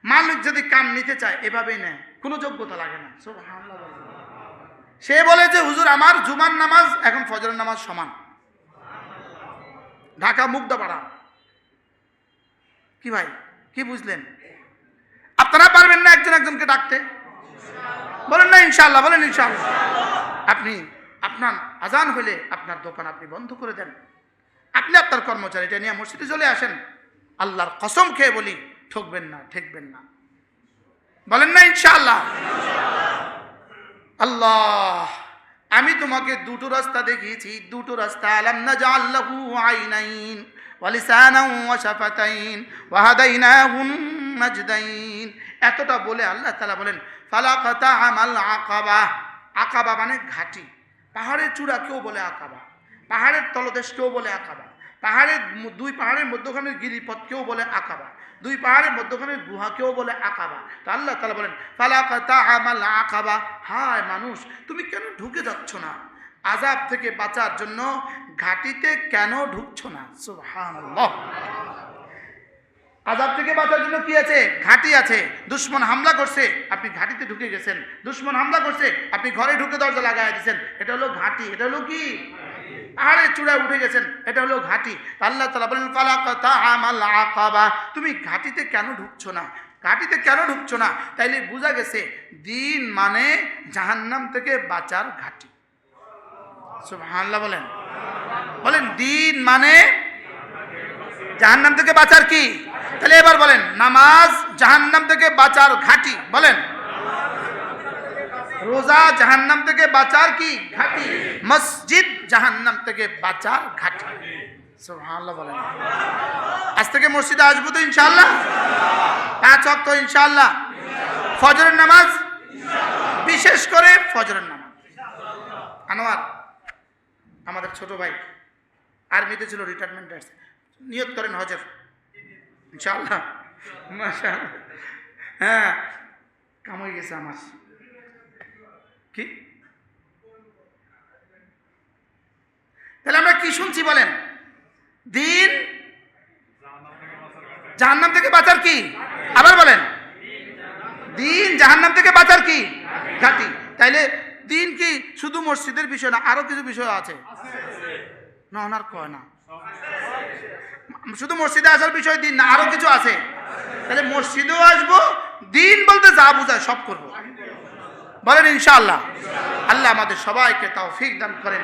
মালিক যদি কাম নিতে চায় এভাবেই নেয়, কোনো যোগ্যতা লাগে না। সুবহানাল্লাহ বলেন। সে বলে যে হুজুর আমার জুমার নামাজ এখন ফজরের নামাজ সমান। ঢাকা মুগদাপাড়া। কি ভাই, কি বুঝলেন? আপনারা পারবেন না একজন একজনকে ডাকতে? বলেন না ইনশাআল্লাহ, বলেন ইনশাআল্লাহ। আপনি আপনার আজান হলে আপনার দোকান আপনি বন্ধ করে দেন, আপনি আপনার কর্মচারীটা নিয়ে মসজিদে চলে আসেন। আল্লাহর কসম খেয়ে বলি ঠকবেন না, ঠেকবেন না। বলেন না ইনশাআল্লাহ। আল্লাহ, আমি তোমাকে দুটো রাস্তা দেখিয়েছি, দুটো রাস্তা। আলাম নাজআল লাহু আইনাইন ওয়া লিসানান ওয়া শাফাতাইন ওয়া হাদাইনাহুন নাজদাইন। এতটা বলে আল্লাহ তাআলা বলেন ফালাকাতা আমাল আকাবা। আকাবা মানে ঘাটি, পাহাড়ের চূড়া কেউ বলে আকাবা, পাহাড়ের তলদেশ কেউ বলে আকাবা, পাহাড়ের দুই পাহাড়ের মধ্যখানের গিরিপথ কেউ বলে আকাবা, দুই পাহাড়ের মধ্যখানের গুহা কেউ বলে আকাবা। তো আল্লাহ তাআলা বলেন ফালাকাতা আমাল আকাবা। হায় মানুষ, তুমি কেন ঢুকে যাচ্ছ না? আযাব থেকে বাঁচার জন্য ঘাটিতে কেন ঢুকছো না? সুবহানাল্লাহ। আযাব থেকে বাঁচার জন্য কি আছে? ঘাটি আছে। দুশমন হামলা করছে, আপনি ঘাটিতে ঢুকে গেছেন। দুশমন হামলা করছে, আপনি ঘরে ঢুকে দরজা লাগায় দিয়েছেন। এটা হলো ঘাটি। এটা হলো কি? আরে চূড়ায় উঠে গেছেন, এটা হলো ঘাটি। আল্লাহ তাআলা বলেন ফালাকাতাহামাল আকাবা, তুমি ঘাটিতে কেন ঢুকছো না? ঘাটিতে কেন ঢুকছো না? তাইলে বোঝা গেছে দিন মানে জাহান্নাম থেকে বাঁচার ঘাটি। সুবহানাল্লাহ বলেন, বলেন দিন মানে জাহান্নাম থেকে বাঁচার কি? তাহলে এবার বলেন নামাজ জাহান্নাম থেকে বাঁচার ঘাটি। বলেন রোজা জাহান্নাম থেকে বাঁচার কি ঘাটি? মসজিদ জাহান্নাম থেকে বাঁচার ঘাটি। সুবহানাল্লাহ বলেন। আজ থেকে মসজিদে আসবো তো ইনশাআল্লাহ? 5 ওয়াক্ত ইনশাআল্লাহ। ফজরের নামাজ, বিশেষ করে ফজরের নামাজ। আনোয়ার আমাদের ছোট ভাই আর্মিতে ছিল, রিটায়ারমেন্ট আসছে, নিয়ত করেন হজের ইনশাআল্লাহ। মাশাআল্লাহ। হ্যাঁ কাম হয়ে গেছে আমার। কি তাহলে আমরা কি শুনছি বলেন? দিন জাহান্নাম থেকে বাঁচার কি? আবার বলেন দিন জাহান্নাম থেকে বাঁচার কি ঘাটি। তাইলে দিন কি শুধু মসজিদের বিষয় না, আরো কিছু বিষয় আছে না? ওনার কয় না শুধু মসজিদে আসার বিষয় দিন না, আরো কিছু আছে। তাহলে মসজিদেও আসবো, দিন বলতে যা বোঝায় সব করব। বলেন ইনশাআল্লাহ। আল্লাহ আমাদের সবাইকে তৌফিক দান করেন।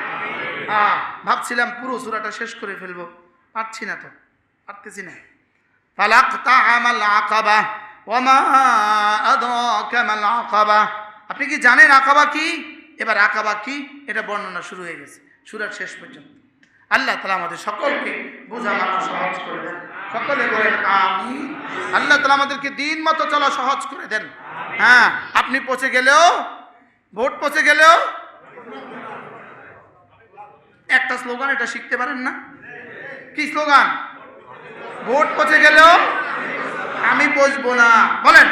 ভাবছিলাম পুরো সূরাটা শেষ করে ফেলবো, পারছি না তো, পারতেছি না। ফালাকতাহামাল আকাবা ওয়ামা আদরাকা মাল আকাবা। আপনি কি জানেন আকাবা কি? এবার আকাবা কি এটা বর্ণনা শুরু হয়ে গেছে সূরার শেষ পর্যন্ত। আল্লাহ তাআলা আমাদের সকলকে বোঝা মানা সহজ করে দেন। সকলে বলেন আমিন। আল্লাহ তাআলা আমাদেরকে দিন মতো চলা সহজ করে দেন। হ্যাঁ আপনি পচে গেলেও, ভোট পচে গেলেও একটা স্লোগান এটা শিখতে পারেন না? কি স্লোগান? ভোট পচে গেলেও আমি বসবো না। বলেন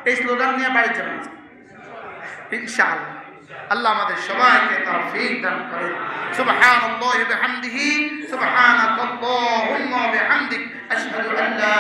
এই স্লোগান নিয়ে বাড়ি যাবেন ইনশাআল্লাহ। আল্লাহ আমাদের সবাইকে তৌফিক দান করেন। সুবহানাল্লাহি ওয়া বিহামদিহি সুবহানাকাল্লাহুম্মা ওয়া বিহামদিক আশহাদু আল্লা